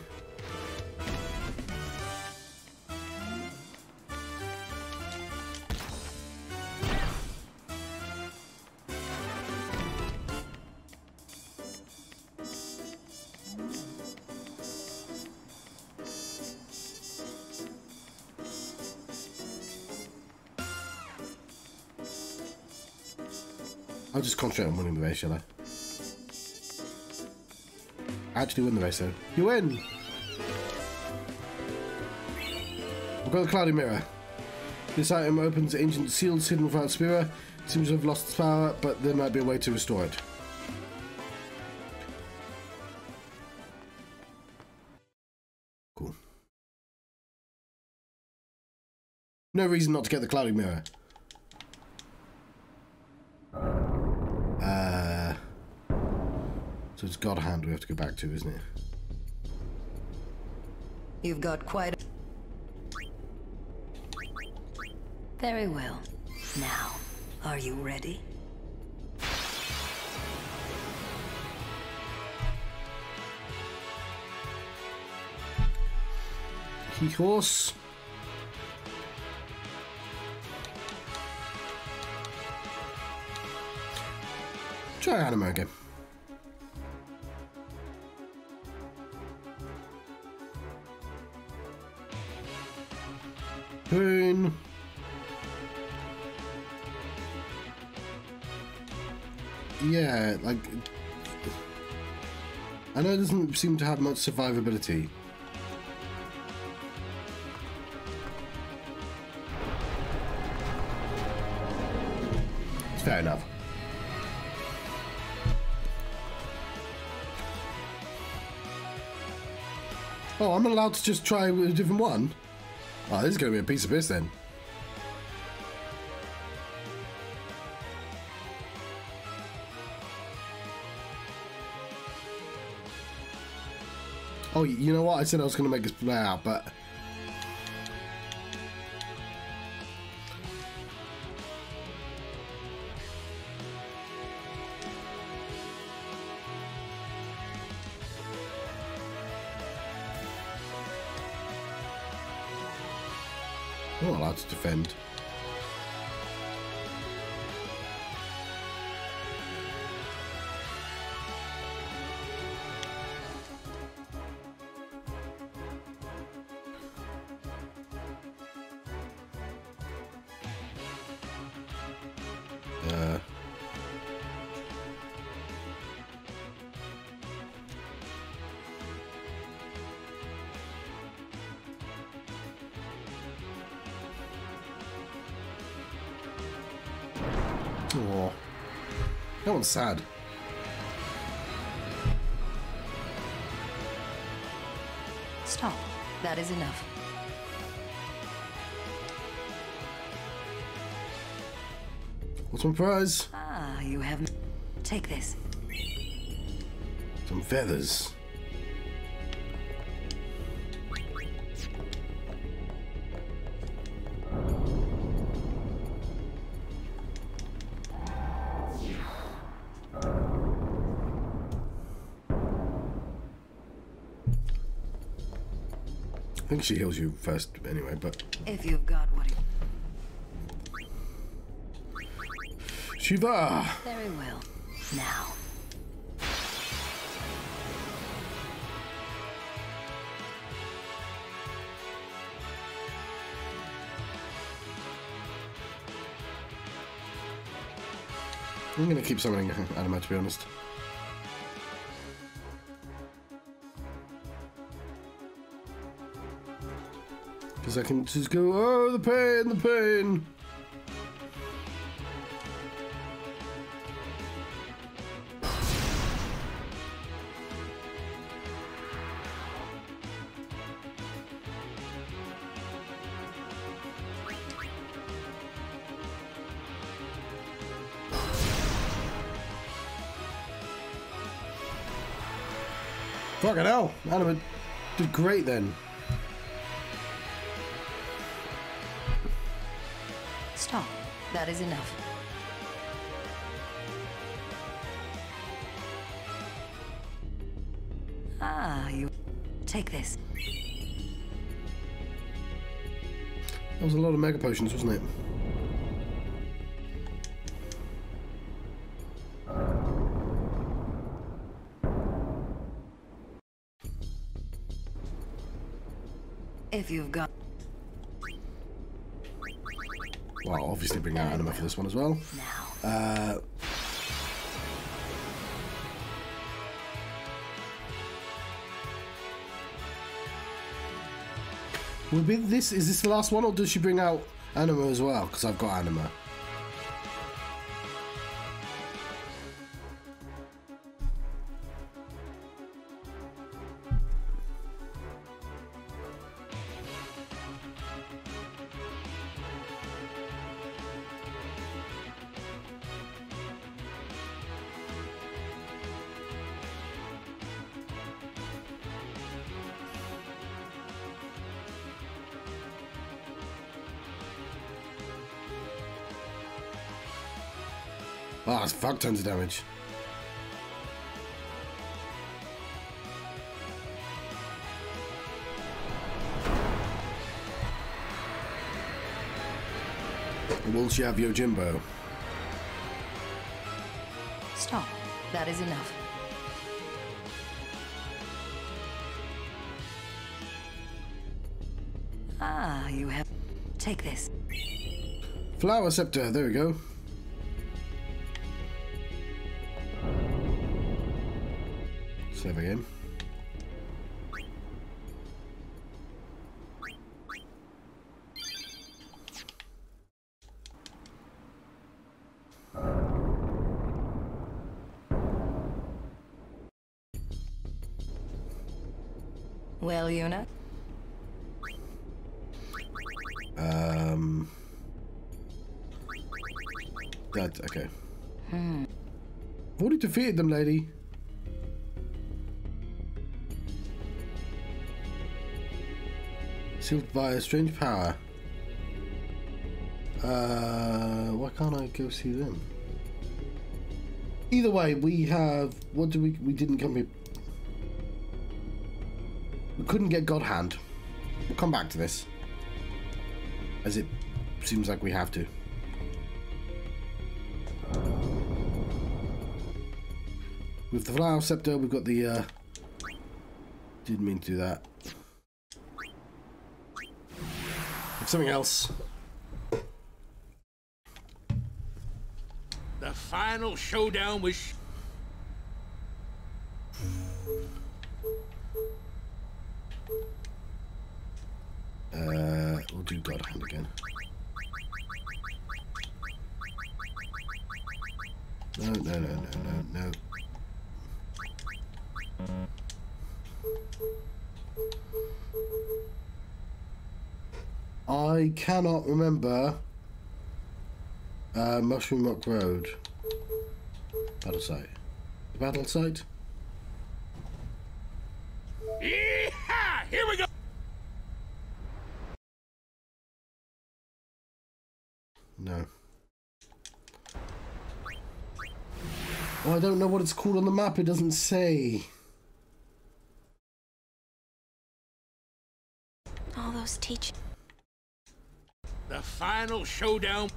I'll just concentrate on winning the race, shall I? Actually win the race, though. You win! I've got the cloudy mirror. This item opens ancient seals hidden without Spira. It seems to have lost its power, but there might be a way to restore it. Cool. No reason not to get the cloudy mirror. So it's God Hand we have to go back to, isn't it? You've got quite a... Very well. Now, are you ready? He horse. Try anime again. Boon. Yeah, like... I know it doesn't seem to have much survivability. It's fair enough. Oh, I'm allowed to just try a different one? Oh, this is going to be a piece of piss then. Oh, you know what? I said I was going to make this play out, but... I'm not allowed to defend. Oh, that one's sad. Stop. That is enough. What's my prize? Ah, you have... Take this. Some feathers. think she heals you first anyway, but... If you've got what you... Shiva! Very well. Now. I'm gonna keep summoning Anima, to be honest. Because I can just go, oh, the pain, the pain! Fucking hell, Anima did great then. Stop. That is enough. Ah, you... Take this. That was a lot of mega potions, wasn't it? If you've got... Well, I'll obviously bring out Anima for this one as well. Now. Will be this? Is this the last one, or does she bring out Anima as well? Because I've got Anima. Oh, that's fuck tons of damage. Will she have Yojimbo? Stop. That is enough. Ah, you have... Take this. Flower Scepter, there we go. Save again. Well, Yuna? That, okay. I've already defeated them, lady. Sealed by a strange power. Why can't I go see them? Either way, we have... What do we didn't come here... We couldn't get God Hand. We'll come back to this. As it seems like we have to. With the Flower Scepter, we've got the... Didn't mean to do that. Something else. The final showdown was... We'll do God Hand again. No. I cannot remember Mushroom Rock Road. Battle site. Battle site? Yeehaw! Here we go! No. Oh, I don't know what it's called on the map. It doesn't say. all those teachings. The final showdown.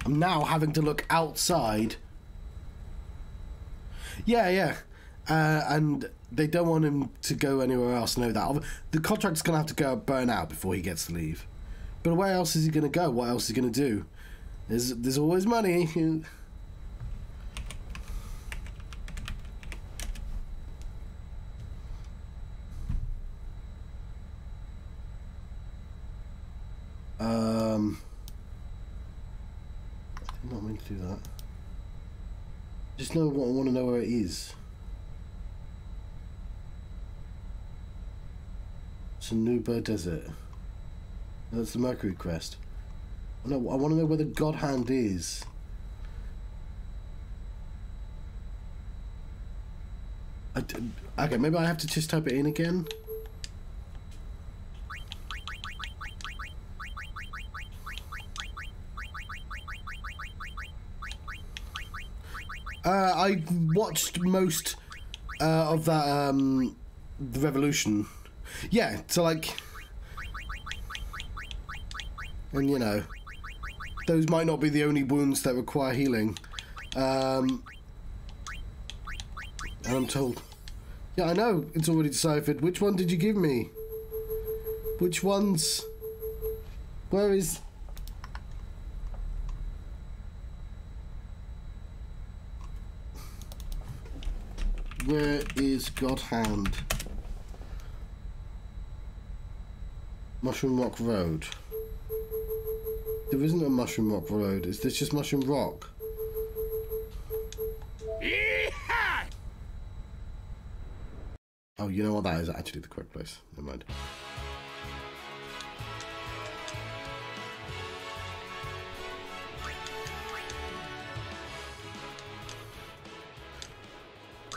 I'm now having to look outside. Yeah. And they don't want him to go anywhere else. Know that. The contract's going to have to go burn out before he gets to leave. But where else is he going to go? What else is he going to do? There's always money. I did not mean to do that. Just know what I want to know where it is. It's a Nuba Desert. That's the Mercury Crest. No, I want to know where the God Hand is. Okay, maybe I have to just type it in again. I watched most of that, the Revolution. Yeah, so like, and you know, those might not be the only wounds that require healing. And I'm told, yeah, I know, it's already deciphered. Which one did you give me? Which ones? Where is... Where is God Hand? Mushroom Rock Road. There isn't a Mushroom Rock Road. Is this just Mushroom Rock? Yeehaw! Oh, you know what? That is actually the correct place. Never mind.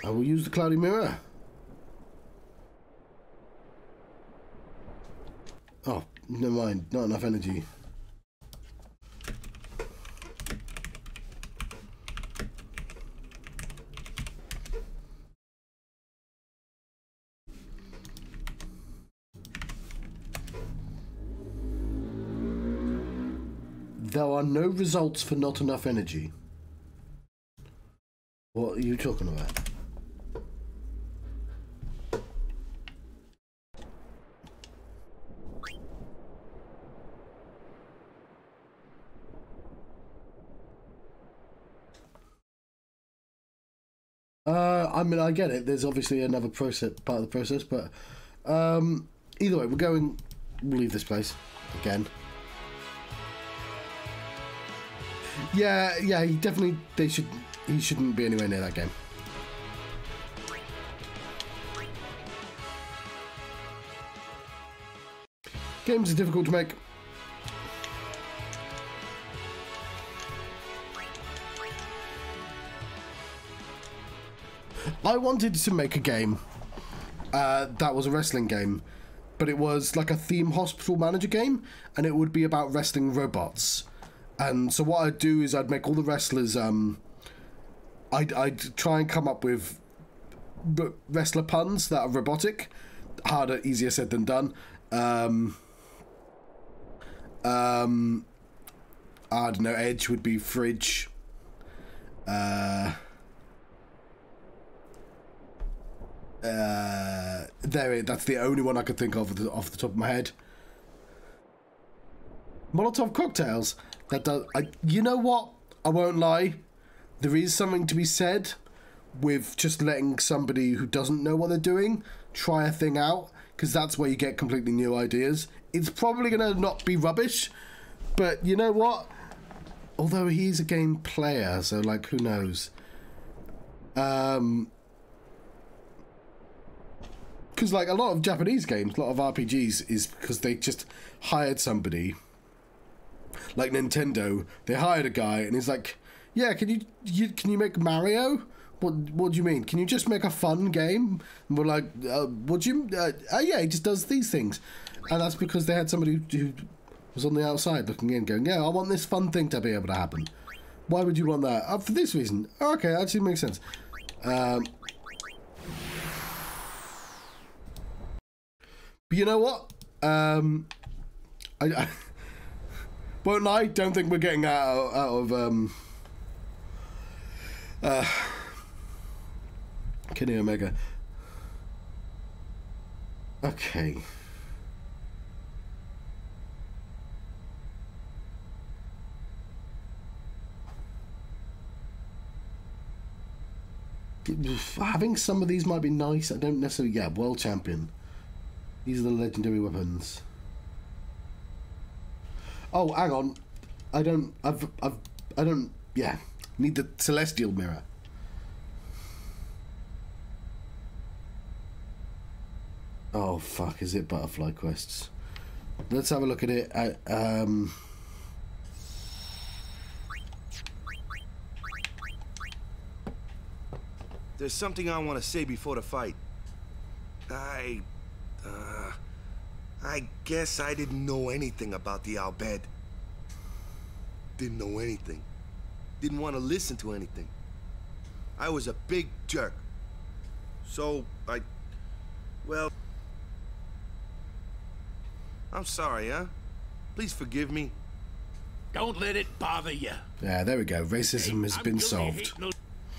I will use the cloudy mirror. Oh, never mind. Not enough energy. There are no results for not enough energy. What are you talking about? I mean, I get it. There's obviously another process, part of the process, but either way, we'll leave this place again. Yeah, he definitely, he shouldn't be anywhere near that game. Games are difficult to make. I wanted to make a game that was a wrestling game, but it was like a theme hospital manager game, and it would be about wrestling robots. And so what I'd do is I'd make all the wrestlers, I'd try and come up with wrestler puns that are robotic. Harder, easier said than done. I don't know, Edge would be fridge. That's the only one I could think of off the top of my head. Molotov cocktails. That does. You know what? I won't lie. There is something to be said with just letting somebody who doesn't know what they're doing try a thing out, because that's where you get completely new ideas. It's probably gonna not be rubbish, but you know what? Although he's a game player, so like, who knows? Because like a lot of Japanese games, a lot of RPGs is because they just hired somebody. Like Nintendo, they hired a guy and he's like, yeah, can you make Mario? What do you mean? Can you just make a fun game? And we're like, what do you... yeah, he just does these things. And that's because they had somebody who was on the outside looking in going, yeah, I want this fun thing to be able to happen. Why would you want that? For this reason. Okay, actually makes sense. But you know what? I won't lie, don't think we're getting out of Kenny Omega. Okay. Having some of these might be nice. I don't necessarily... Yeah, world champion. These are the legendary weapons. Oh, hang on. I don't... Yeah. Need the celestial mirror. Oh, fuck. Is it butterfly quests? Let's have a look at it. There's something I want to say before the fight. I guess I didn't know anything about the Al Bhed. Didn't know anything. Didn't want to listen to anything. I was a big jerk. So, well... I'm sorry, huh? Please forgive me. Don't let it bother you. Yeah, there we go. Racism has been solved.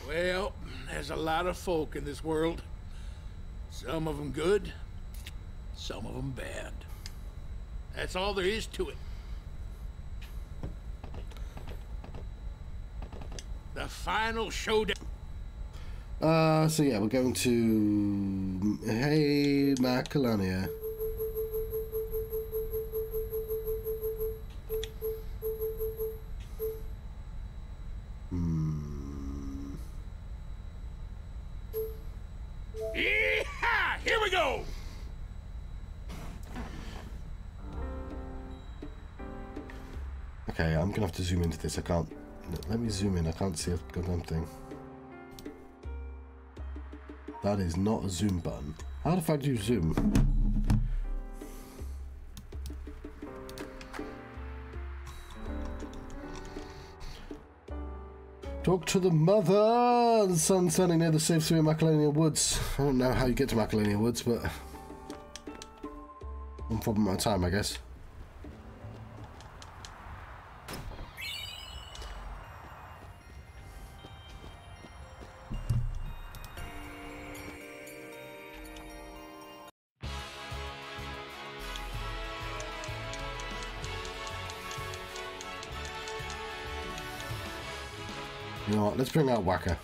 Well, there's a lot of folk in this world. Some of them good, some of them bad. That's all there is to it. The final showdown. So yeah, we're going to... Hey, Macalania. Yeehaw! Here we go! Okay, I'm gonna have to zoom into this. I can't... Let me zoom in. I can't see a goddamn thing. That is not a zoom button. How the fuck do you zoom? Talk to the mother! The sun's standing near the safe through Macalania Woods. I don't know how you get to Macalania Woods, but... one problem at a time, I guess. You know what, let's bring out Waka.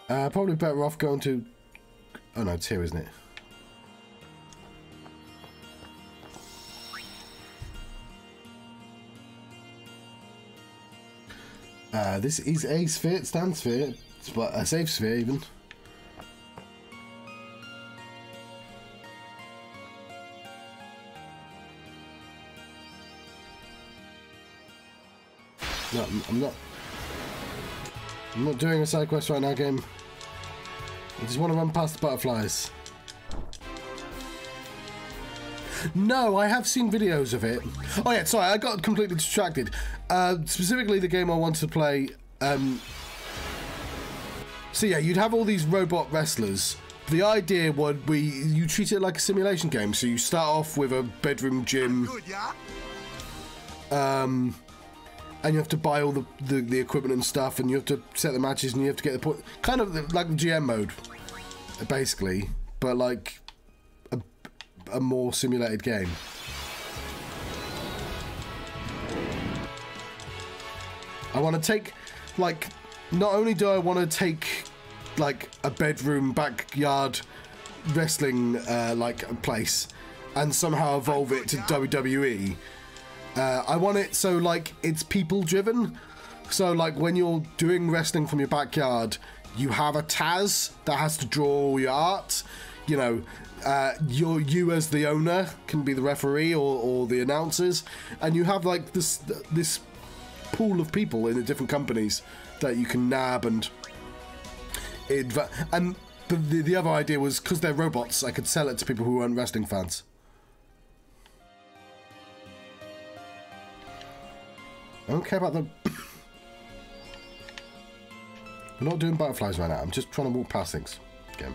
Probably better off going to... Oh no, it's here, isn't it? This is a sphere, stand sphere, but a safe sphere even. No, I'm not doing a side quest right now, game. I just want to run past the butterflies. No, I have seen videos of it. Oh yeah, sorry, I got completely distracted. Specifically the game I wanted to play. So yeah, you'd have all these robot wrestlers. The idea would be you treat it like a simulation game. So you start off with a bedroom gym. And you have to buy all the equipment and stuff, and you have to set the matches, and you have to get the point. Kind of like the GM mode, basically, but like a more simulated game. I want to take, like, not only do I want to take, like, a bedroom, backyard wrestling, like, place, and somehow evolve it to WWE. I want it so, like, it's people-driven. So, like, when you're doing wrestling from your backyard, you have a Taz that has to draw all your art. you know, you as the owner can be the referee or the announcers, and you have like this pool of people in the different companies that you can nab and the other idea was, because they're robots, I could sell it to people who weren't wrestling fans. I don't care about the... We're not doing butterflies right now. I'm just trying to walk past things. Okay.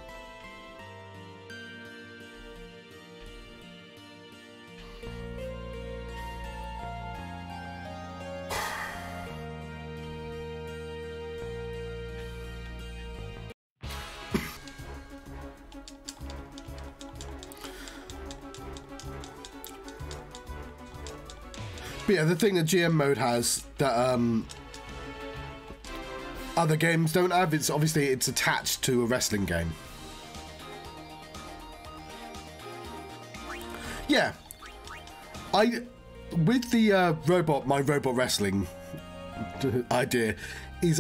But yeah, the thing that GM mode has that other games don't have, it's obviously it's attached to a wrestling game. Yeah, with the my robot wrestling idea is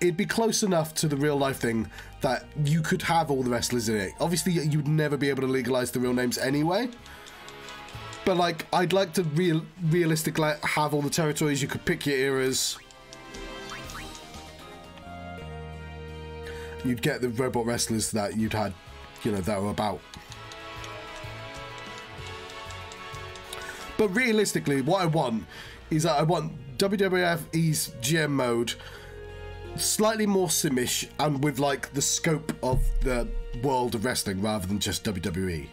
it'd be close enough to the real life thing that you could have all the wrestlers in it. Obviously, you would never be able to legalize the real names anyway. But like, I'd like to realistically have all the territories. You could pick your eras. You'd get the robot wrestlers that you'd had, you know, that were about. But realistically, what I want is I want WWF's GM mode slightly more simish and with like the scope of the world of wrestling rather than just WWE.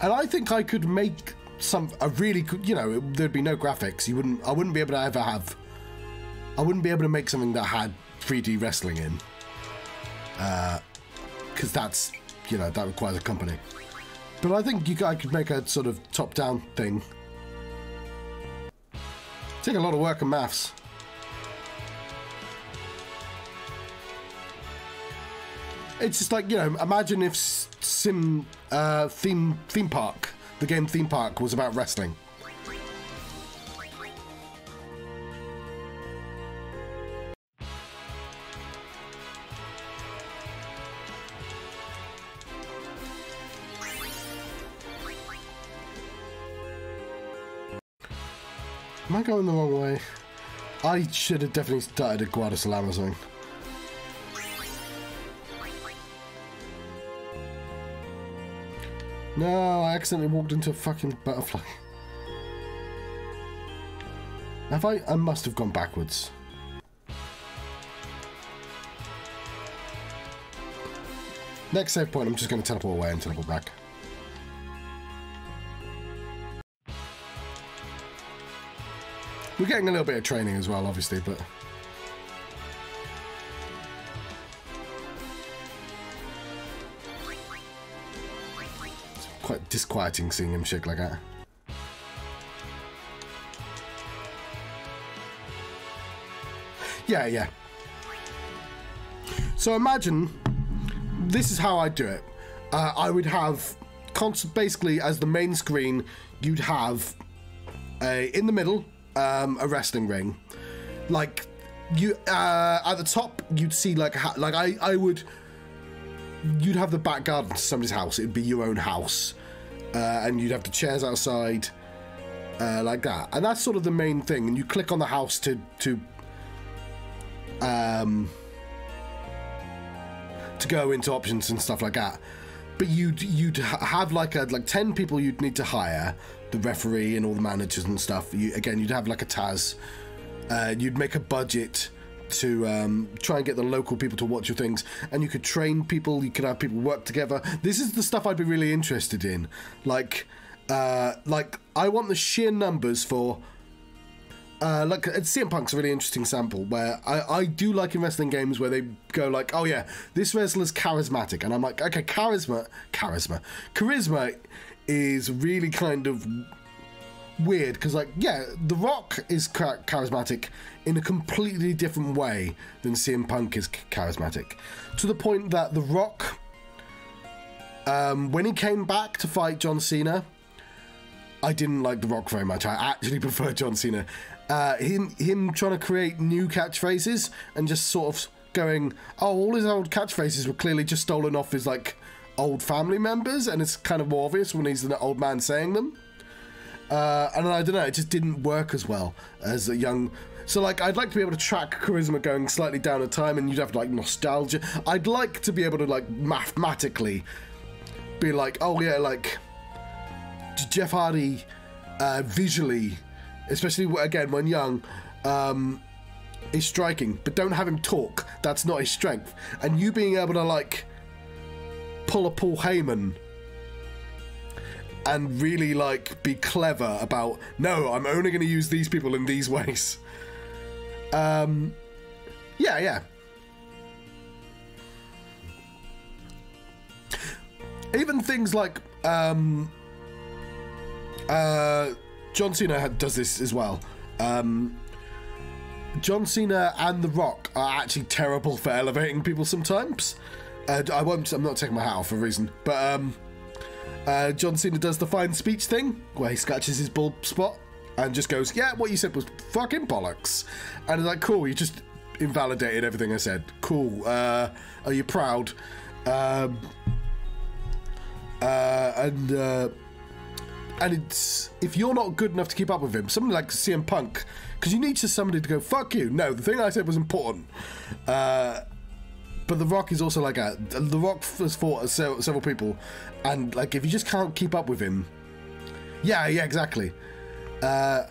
And I think I could make a really good, you know, there'd be no graphics. I wouldn't be able to ever have, I wouldn't be able to make something that had 3D wrestling in. Because that's, you know, that requires a company. But I think I could make a sort of top-down thing. Take a lot of work and maths. It's just like, you know, imagine if Theme Park, the game Theme Park, was about wrestling. Am I going the wrong way? I should have definitely started at Guadalajara or something. No, I accidentally walked into a fucking butterfly. Have I? I must have gone backwards. Next save point, I'm just going to teleport away and teleport back. We're getting a little bit of training as well, obviously, but... quite disquieting seeing him shake like that. Yeah. So imagine, this is how I'd do it. I would have, basically as the main screen, you'd have, in the middle, a wrestling ring. Like, you, at the top, you'd see like you'd have the back garden to somebody's house. It'd be your own house. And you'd have the chairs outside, like that. And that's sort of the main thing. And you click on the house to go into options and stuff like that. But you'd have like 10 people you'd need to hire, the referee and all the managers and stuff. Again, you'd have like a Taz. You'd make a budget to try and get the local people to watch your things, and you could train people, you could have people work together. This is the stuff I'd be really interested in. Like I want the sheer numbers for like CM Punk's a really interesting sample where I do like in wrestling games where they go like, oh yeah, this wrestler's charismatic, and I'm like, okay, charisma is really kind of weird because, like, yeah, The Rock is charismatic in a completely different way than CM Punk is charismatic, to the point that The Rock, when he came back to fight John Cena, I didn't like The Rock very much. I actually prefer John Cena. Him trying to create new catchphrases and just sort of going, oh, all his old catchphrases were clearly just stolen off his, like, old family members, and it's kind of more obvious when he's an old man saying them. And I don't know, it just didn't work as well as a young... So, like, I'd like to be able to track charisma going slightly down a time, and you'd have, like, nostalgia. I'd like to be able to, like, mathematically be like, oh, yeah, like, Jeff Hardy, visually, especially, again, when young, is striking, but don't have him talk. That's not his strength. And you being able to, like, pull a Paul Heyman and really, like, be clever about, no, I'm only going to use these people in these ways. Yeah. Even things like John Cena does this as well. John Cena and The Rock are actually terrible for elevating people sometimes. I'm not taking my hat off for a reason, but John Cena does the fine speech thing where he scratches his bald spot and just goes, yeah, what you said was fucking bollocks. And it's like, cool, you just invalidated everything I said. Cool. Are you proud? And it's, if you're not good enough to keep up with him, something like CM Punk, because you need just somebody to go, fuck you. No, the thing I said was important. But The Rock is also like The Rock has fought several people, and like if you just can't keep up with him, yeah, exactly. I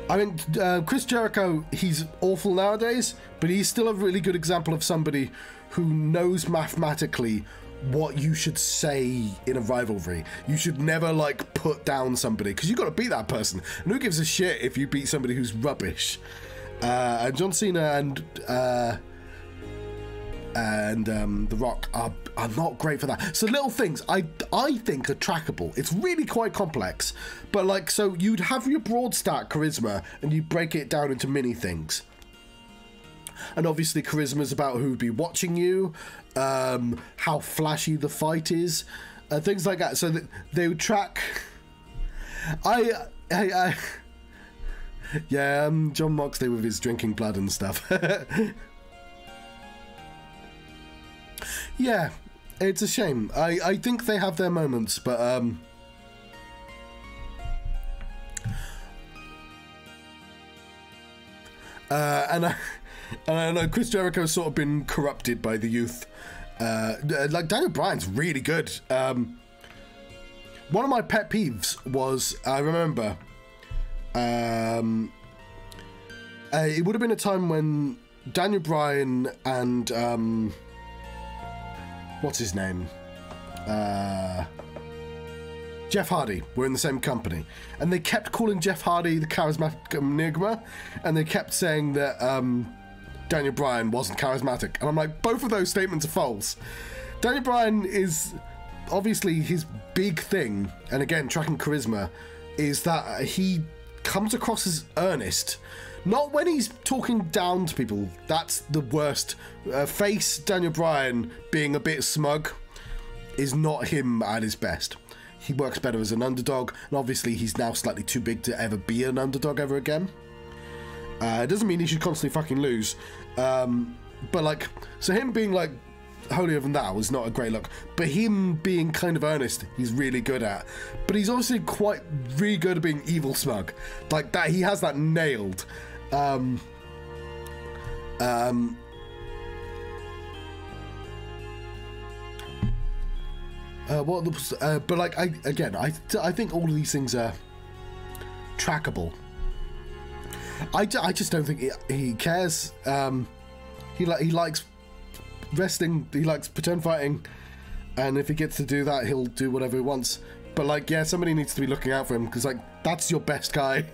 mean, Chris Jericho, he's awful nowadays, but he's still a really good example of somebody who knows mathematically what you should say in a rivalry. You should never, like, put down somebody, because you've got to beat that person. And who gives a shit if you beat somebody who's rubbish? And John Cena and The Rock are not great for that. So little things I think are trackable. It's really quite complex, but like, so you'd have your broad stack charisma and you break it down into mini things. And obviously charisma is about who'd be watching you, how flashy the fight is, things like that. So that they would track. Yeah, John Moxley with his drinking blood and stuff. Yeah, it's a shame. I think they have their moments, but and I know Chris Jericho's sort of been corrupted by the youth. Like Daniel Bryan's really good. One of my pet peeves was, I remember, it would have been a time when Daniel Bryan and what's his name? Jeff Hardy were in the same company, and they kept calling Jeff Hardy the charismatic enigma, and they kept saying that Daniel Bryan wasn't charismatic. And I'm like, both of those statements are false. Daniel Bryan is obviously his big thing, and again, tracking charisma, is that he comes across as earnest. Not when he's talking down to people. That's the worst. Face Daniel Bryan being a bit smug is not him at his best. He works better as an underdog, and obviously he's now slightly too big to ever be an underdog ever again. It doesn't mean he should constantly fucking lose. But like, so him being like holier than thou was not a great look. But him being kind of earnest, he's really good at. But he's obviously really good at being evil smug. Like that, he has that nailed. But like I think all of these things are trackable. I just don't think he cares. He likes wrestling. He likes pretend fighting, and if he gets to do that, he'll do whatever he wants. But like, yeah, somebody needs to be looking out for him, because like that's your best guy.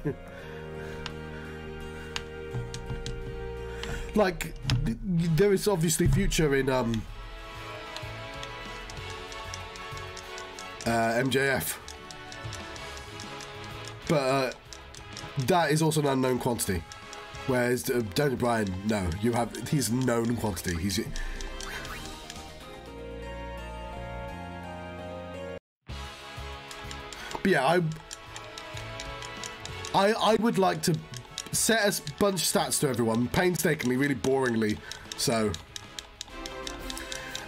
Like, there is obviously future in MJF. but that is also an unknown quantity. Whereas Daniel Bryan, no, he's a known quantity. But yeah, I would like to set a bunch of stats to everyone, painstakingly, really boringly, so,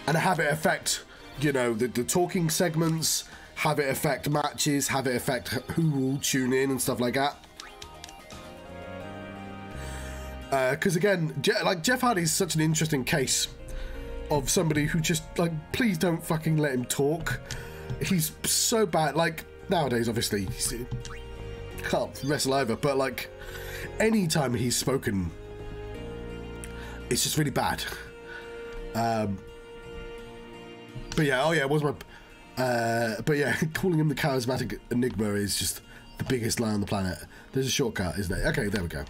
and have it affect, you know, the talking segments, have it affect matches, have it affect who will tune in and stuff like that. Because again, Jeff Hardy's such an interesting case of somebody who just, like, please don't fucking let him talk. He's so bad. Like, nowadays, obviously, he can't wrestle either, but, like, anytime he's spoken, it's just really bad. But yeah, oh yeah, it was my... but yeah, calling him the charismatic enigma is just the biggest lie on the planet. There's a shortcut, isn't there? Okay, there we go.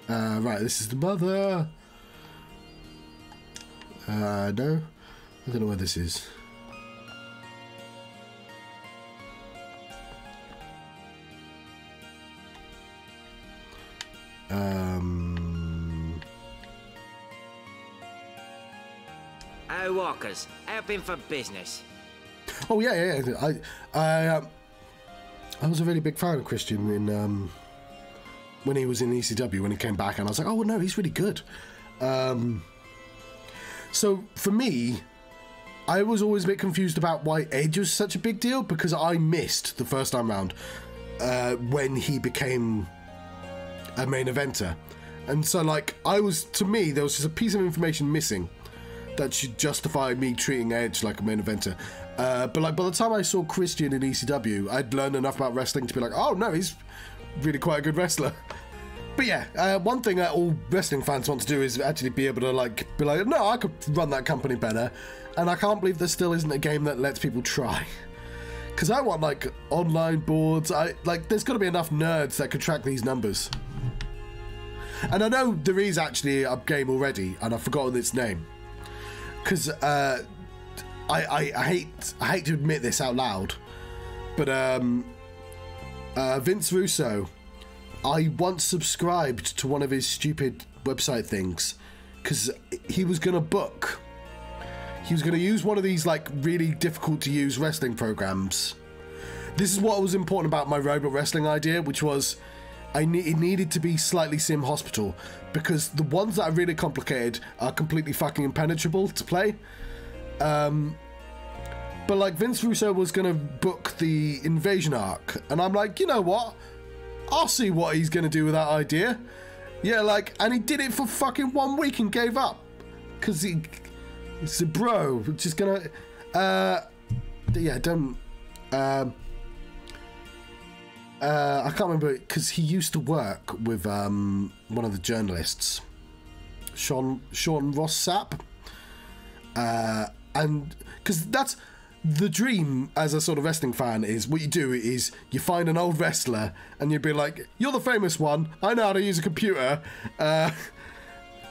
Right, this is the mother. No, I don't know where this is. Hey, Walkers, helping for business. Oh yeah. I was a really big fan of Christian in when he was in ECW, when he came back, and I was like, oh no, he's really good. So for me, I was always a bit confused about why Edge was such a big deal, because I missed the first time round when he became a main eventer, and so like to me there was just a piece of information missing that should justify me treating Edge like a main eventer. But like by the time I saw Christian in ECW, I'd learned enough about wrestling to be like, oh no, he's really quite a good wrestler. But yeah, one thing that all wrestling fans want to do is actually be able to be like, no, I could run that company better, and I can't believe there still isn't a game that lets people try. Because I want like online boards. There's got to be enough nerds that could track these numbers. And I know there is actually a game already, and I've forgotten its name. Because I hate to admit this out loud, but Vince Russo, I once subscribed to one of his stupid website things because he was going to use one of these like really difficult to use wrestling programs. This is what was important about my robot wrestling idea, which was it needed to be slightly sim hospital, because the ones that are really complicated are completely fucking impenetrable to play. But like Vince Russo was going to book the invasion arc, and I'm like, you know what? I'll see what he's going to do with that idea. Yeah, like, and he did it for fucking 1 week and gave up. Because he said, bro, we're just going to... yeah, don't... I can't remember, because he used to work with one of the journalists, Sean Ross Sapp. And because that's the dream as a sort of wrestling fan, is what you do is you find an old wrestler and you'd be like, you're the famous one, I know how to use a computer,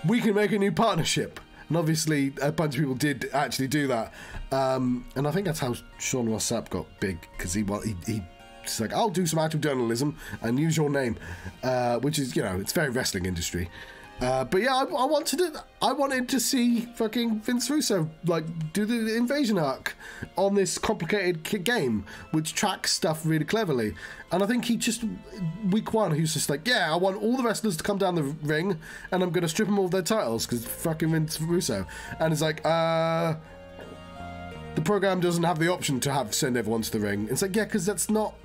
we can make a new partnership. And obviously a bunch of people did actually do that, and I think that's how Sean Ross Sapp got big, because he's like, I'll do some actual journalism and use your name, which is, you know, it's very wrestling industry. But yeah, I wanted to see fucking Vince Russo like do the invasion arc on this complicated game, which tracks stuff really cleverly. And I think he just, week one, he was just like, yeah, I want all the wrestlers to come down the ring, and I'm going to strip them of their titles because fucking Vince Russo. And it's like, the program doesn't have the option to send everyone to the ring. It's like, yeah, because that's not.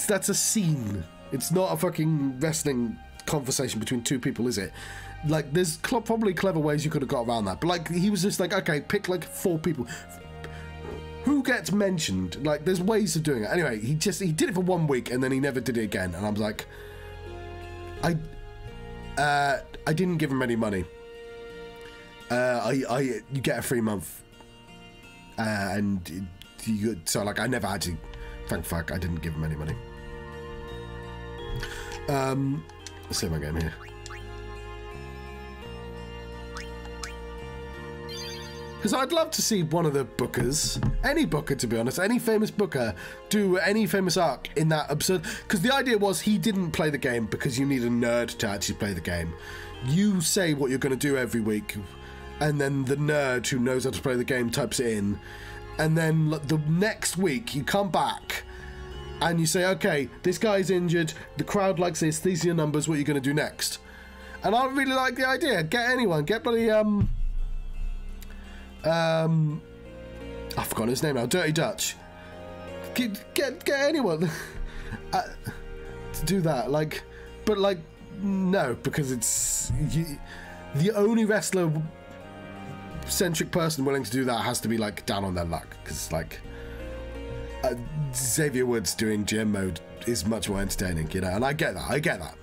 That's a scene. It's not a fucking wrestling conversation between two people, is it? Like, there's probably clever ways you could have got around that. But, like, he was just like, okay, pick, like, 4 people. Who gets mentioned? Like, there's ways of doing it. Anyway, he did it for 1 week, and then he never did it again. And I was like, I didn't give him any money. You get a free month. So, like, I never actually... Thank fuck, I didn't give him any money. Let's save my game here. Because I'd love to see one of the bookers, any booker to be honest, any famous booker, do any famous arc in that absurd... Because the idea was he didn't play the game because you need a nerd to actually play the game. You say what you're going to do every week, and then the nerd who knows how to play the game types it in, and then the next week you come back and you say, okay, this guy's injured, the crowd likes this, these are your numbers, what are you going to do next? And I really like the idea. Get anyone, get bloody... I've forgotten his name now. Dirty Dutch. Get anyone to do that. Like, but like, no, because it's the only wrestler-centric person willing to do that has to be like down on their luck. Because like Xavier Woods doing GM mode is much more entertaining, you know. And I get that. I get that.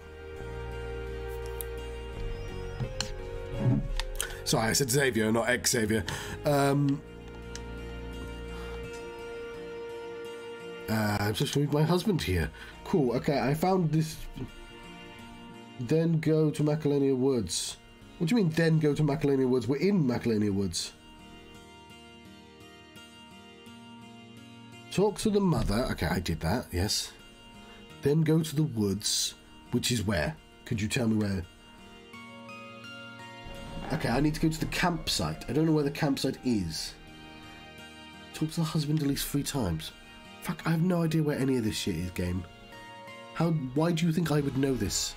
Sorry, I said Xavier, not ex-Xavier. I'm just with my husband here. Cool, okay, I found this. Then go to Macalania Woods. What do you mean, then go to Macalania Woods? We're in Macalania Woods. Talk to the mother. Okay, I did that, yes. Then go to the woods, which is where? Could you tell me where? Okay, I need to go to the campsite. I don't know where the campsite is. Talk to the husband at least 3 times. Fuck, I have no idea where any of this shit is, game. Why do you think I would know this?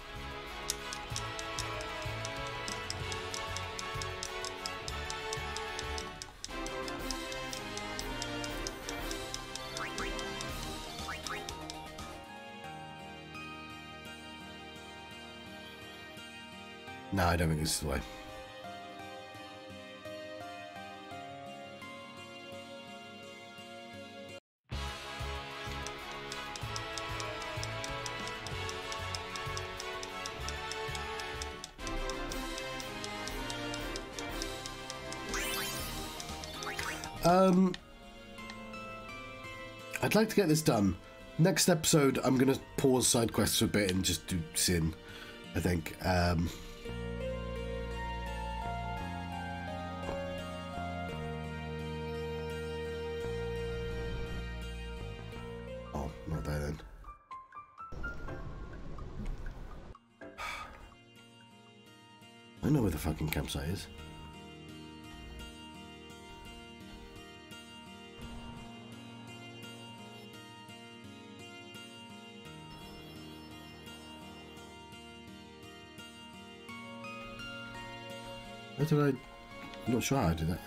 No, I don't think this is the way. I'd like to get this done. Next episode, I'm going to pause side quests for a bit and just do Sin, I think. Oh, not there then. I know where the fucking campsite is. How did I... I'm not sure how I did that.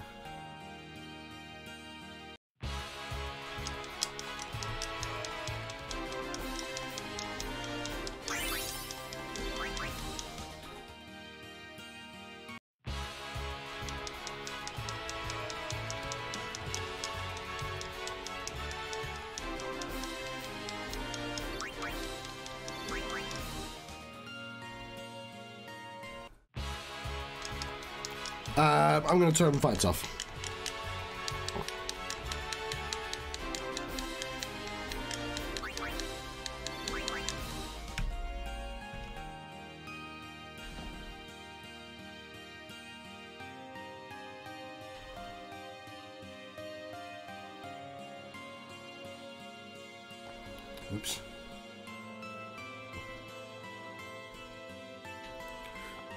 I'm going to turn fights off. Oops.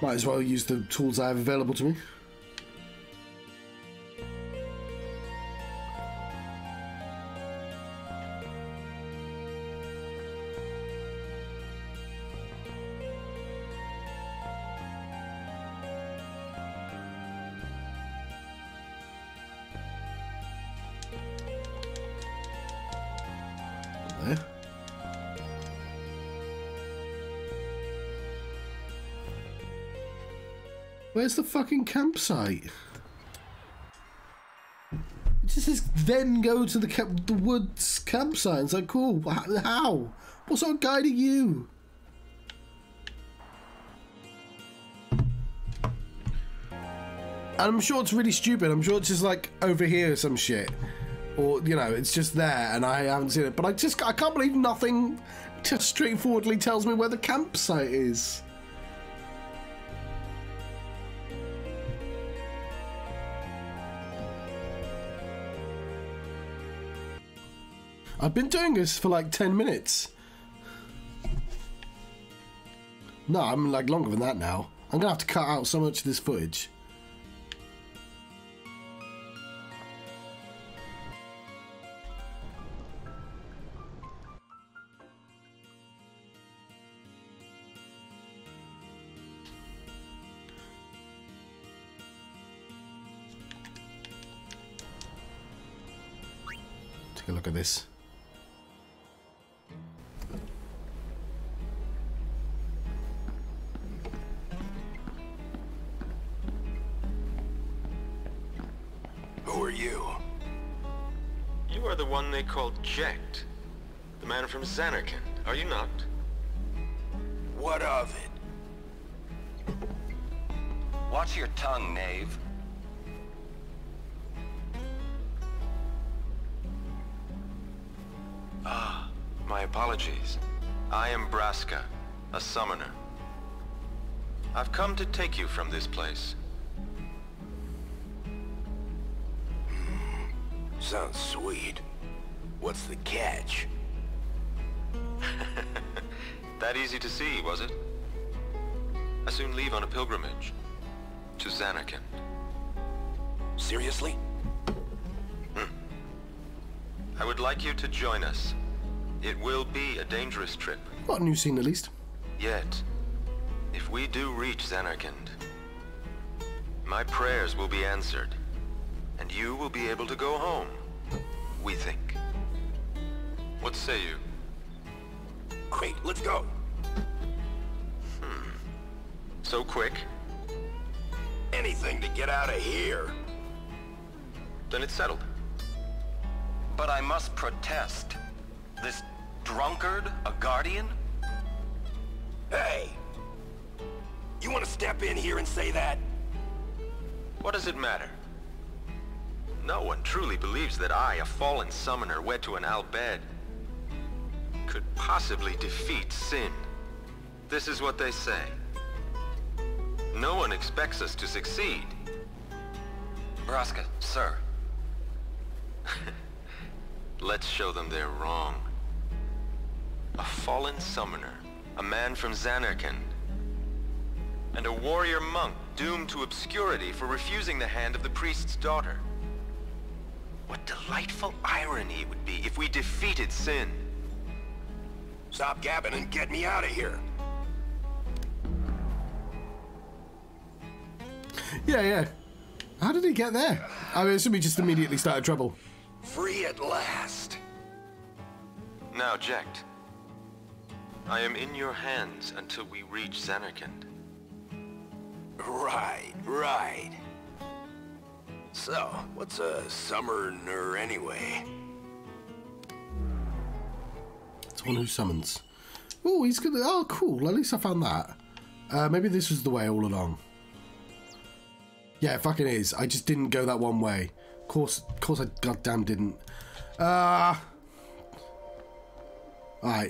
Might as well use the tools I have available to me. Where's the fucking campsite? It just says, then go to the woods campsite. It's like, cool, how? What sort of guide are you? And I'm sure it's really stupid. I'm sure it's just like over here or some shit. Or, you know, it's just there and I haven't seen it. But I can't believe nothing just straightforwardly tells me where the campsite is. I've been doing this for like 10 minutes. No, I'm like longer than that now. I'm gonna have to cut out so much of this footage. Take a look at this. Who are you? You are the one they called Jekt. The man from Zanarkand, are you not? What of it? Watch your tongue, knave. Ah, my apologies. I am Braska, a summoner. I've come to take you from this place. Sounds sweet. What's the catch? That easy to see, was it? I soon leave on a pilgrimage to Zanarkand. Seriously? I would like you to join us. It will be a dangerous trip. Got a new scene at least. Yet, if we do reach Zanarkand, my prayers will be answered, and you will be able to go home, we think. What say you? Great, let's go. So quick? Anything to get out of here. Then it's settled. But I must protest. This drunkard, a guardian? Hey! You want to step in here and say that? What does it matter? No one truly believes that I, a fallen summoner wed to an Al-Bhed, could possibly defeat sin. This is what they say. No one expects us to succeed. Braska, sir. Let's show them they're wrong. A fallen summoner, a man from Zanarkand, and a warrior monk doomed to obscurity for refusing the hand of the priest's daughter. What delightful irony it would be if we defeated sin. Stop gabbing and get me out of here. Yeah. How did he get there? I mean, assume he just immediately started trouble. Free at last. Now, Jekt, I am in your hands until we reach Zanarkand. Right. So, what's a summoner anyway? It's one who summons. Oh, he's good. Oh, cool. At least I found that. Maybe this was the way all along. Yeah, it fucking is. I just didn't go that one way. Of course I goddamn didn't. Alright,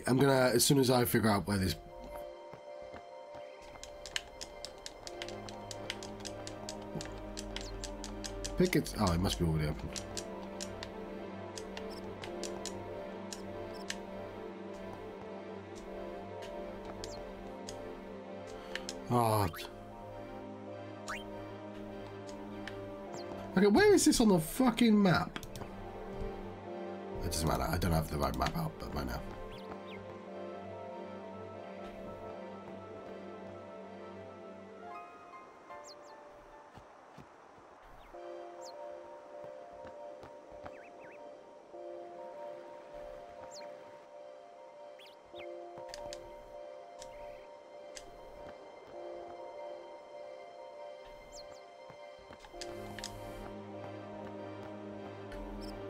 I'm gonna, as soon as I figure out where this... Pick it... Oh, it must be already open. Oh. Okay, where is this on the fucking map? It doesn't matter, I don't have the right map out right now.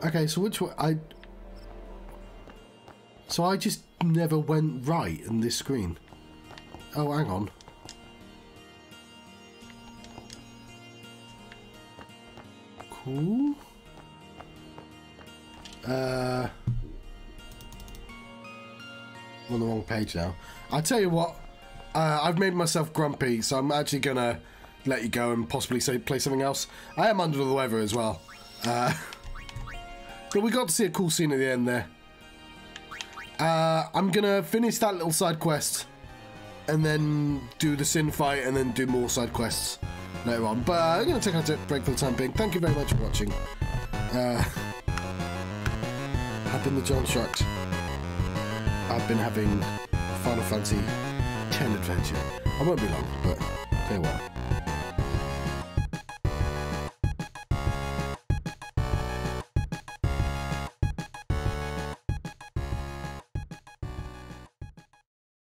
Okay, so which way? So I just never went right in this screen. Oh, hang on. Cool. I'm on the wrong page now. I'll tell you what. I've made myself grumpy, so I'm actually gonna let you go and possibly play something else. I am under the weather as well. But we got to see a cool scene at the end there. I'm gonna finish that little side quest and then do the Sin fight and then do more side quests later on. But I'm gonna take a break for the time being. Thank you very much for watching. I've been the John Sharks. I've been having Final Fantasy X adventure. I won't be long, but farewell.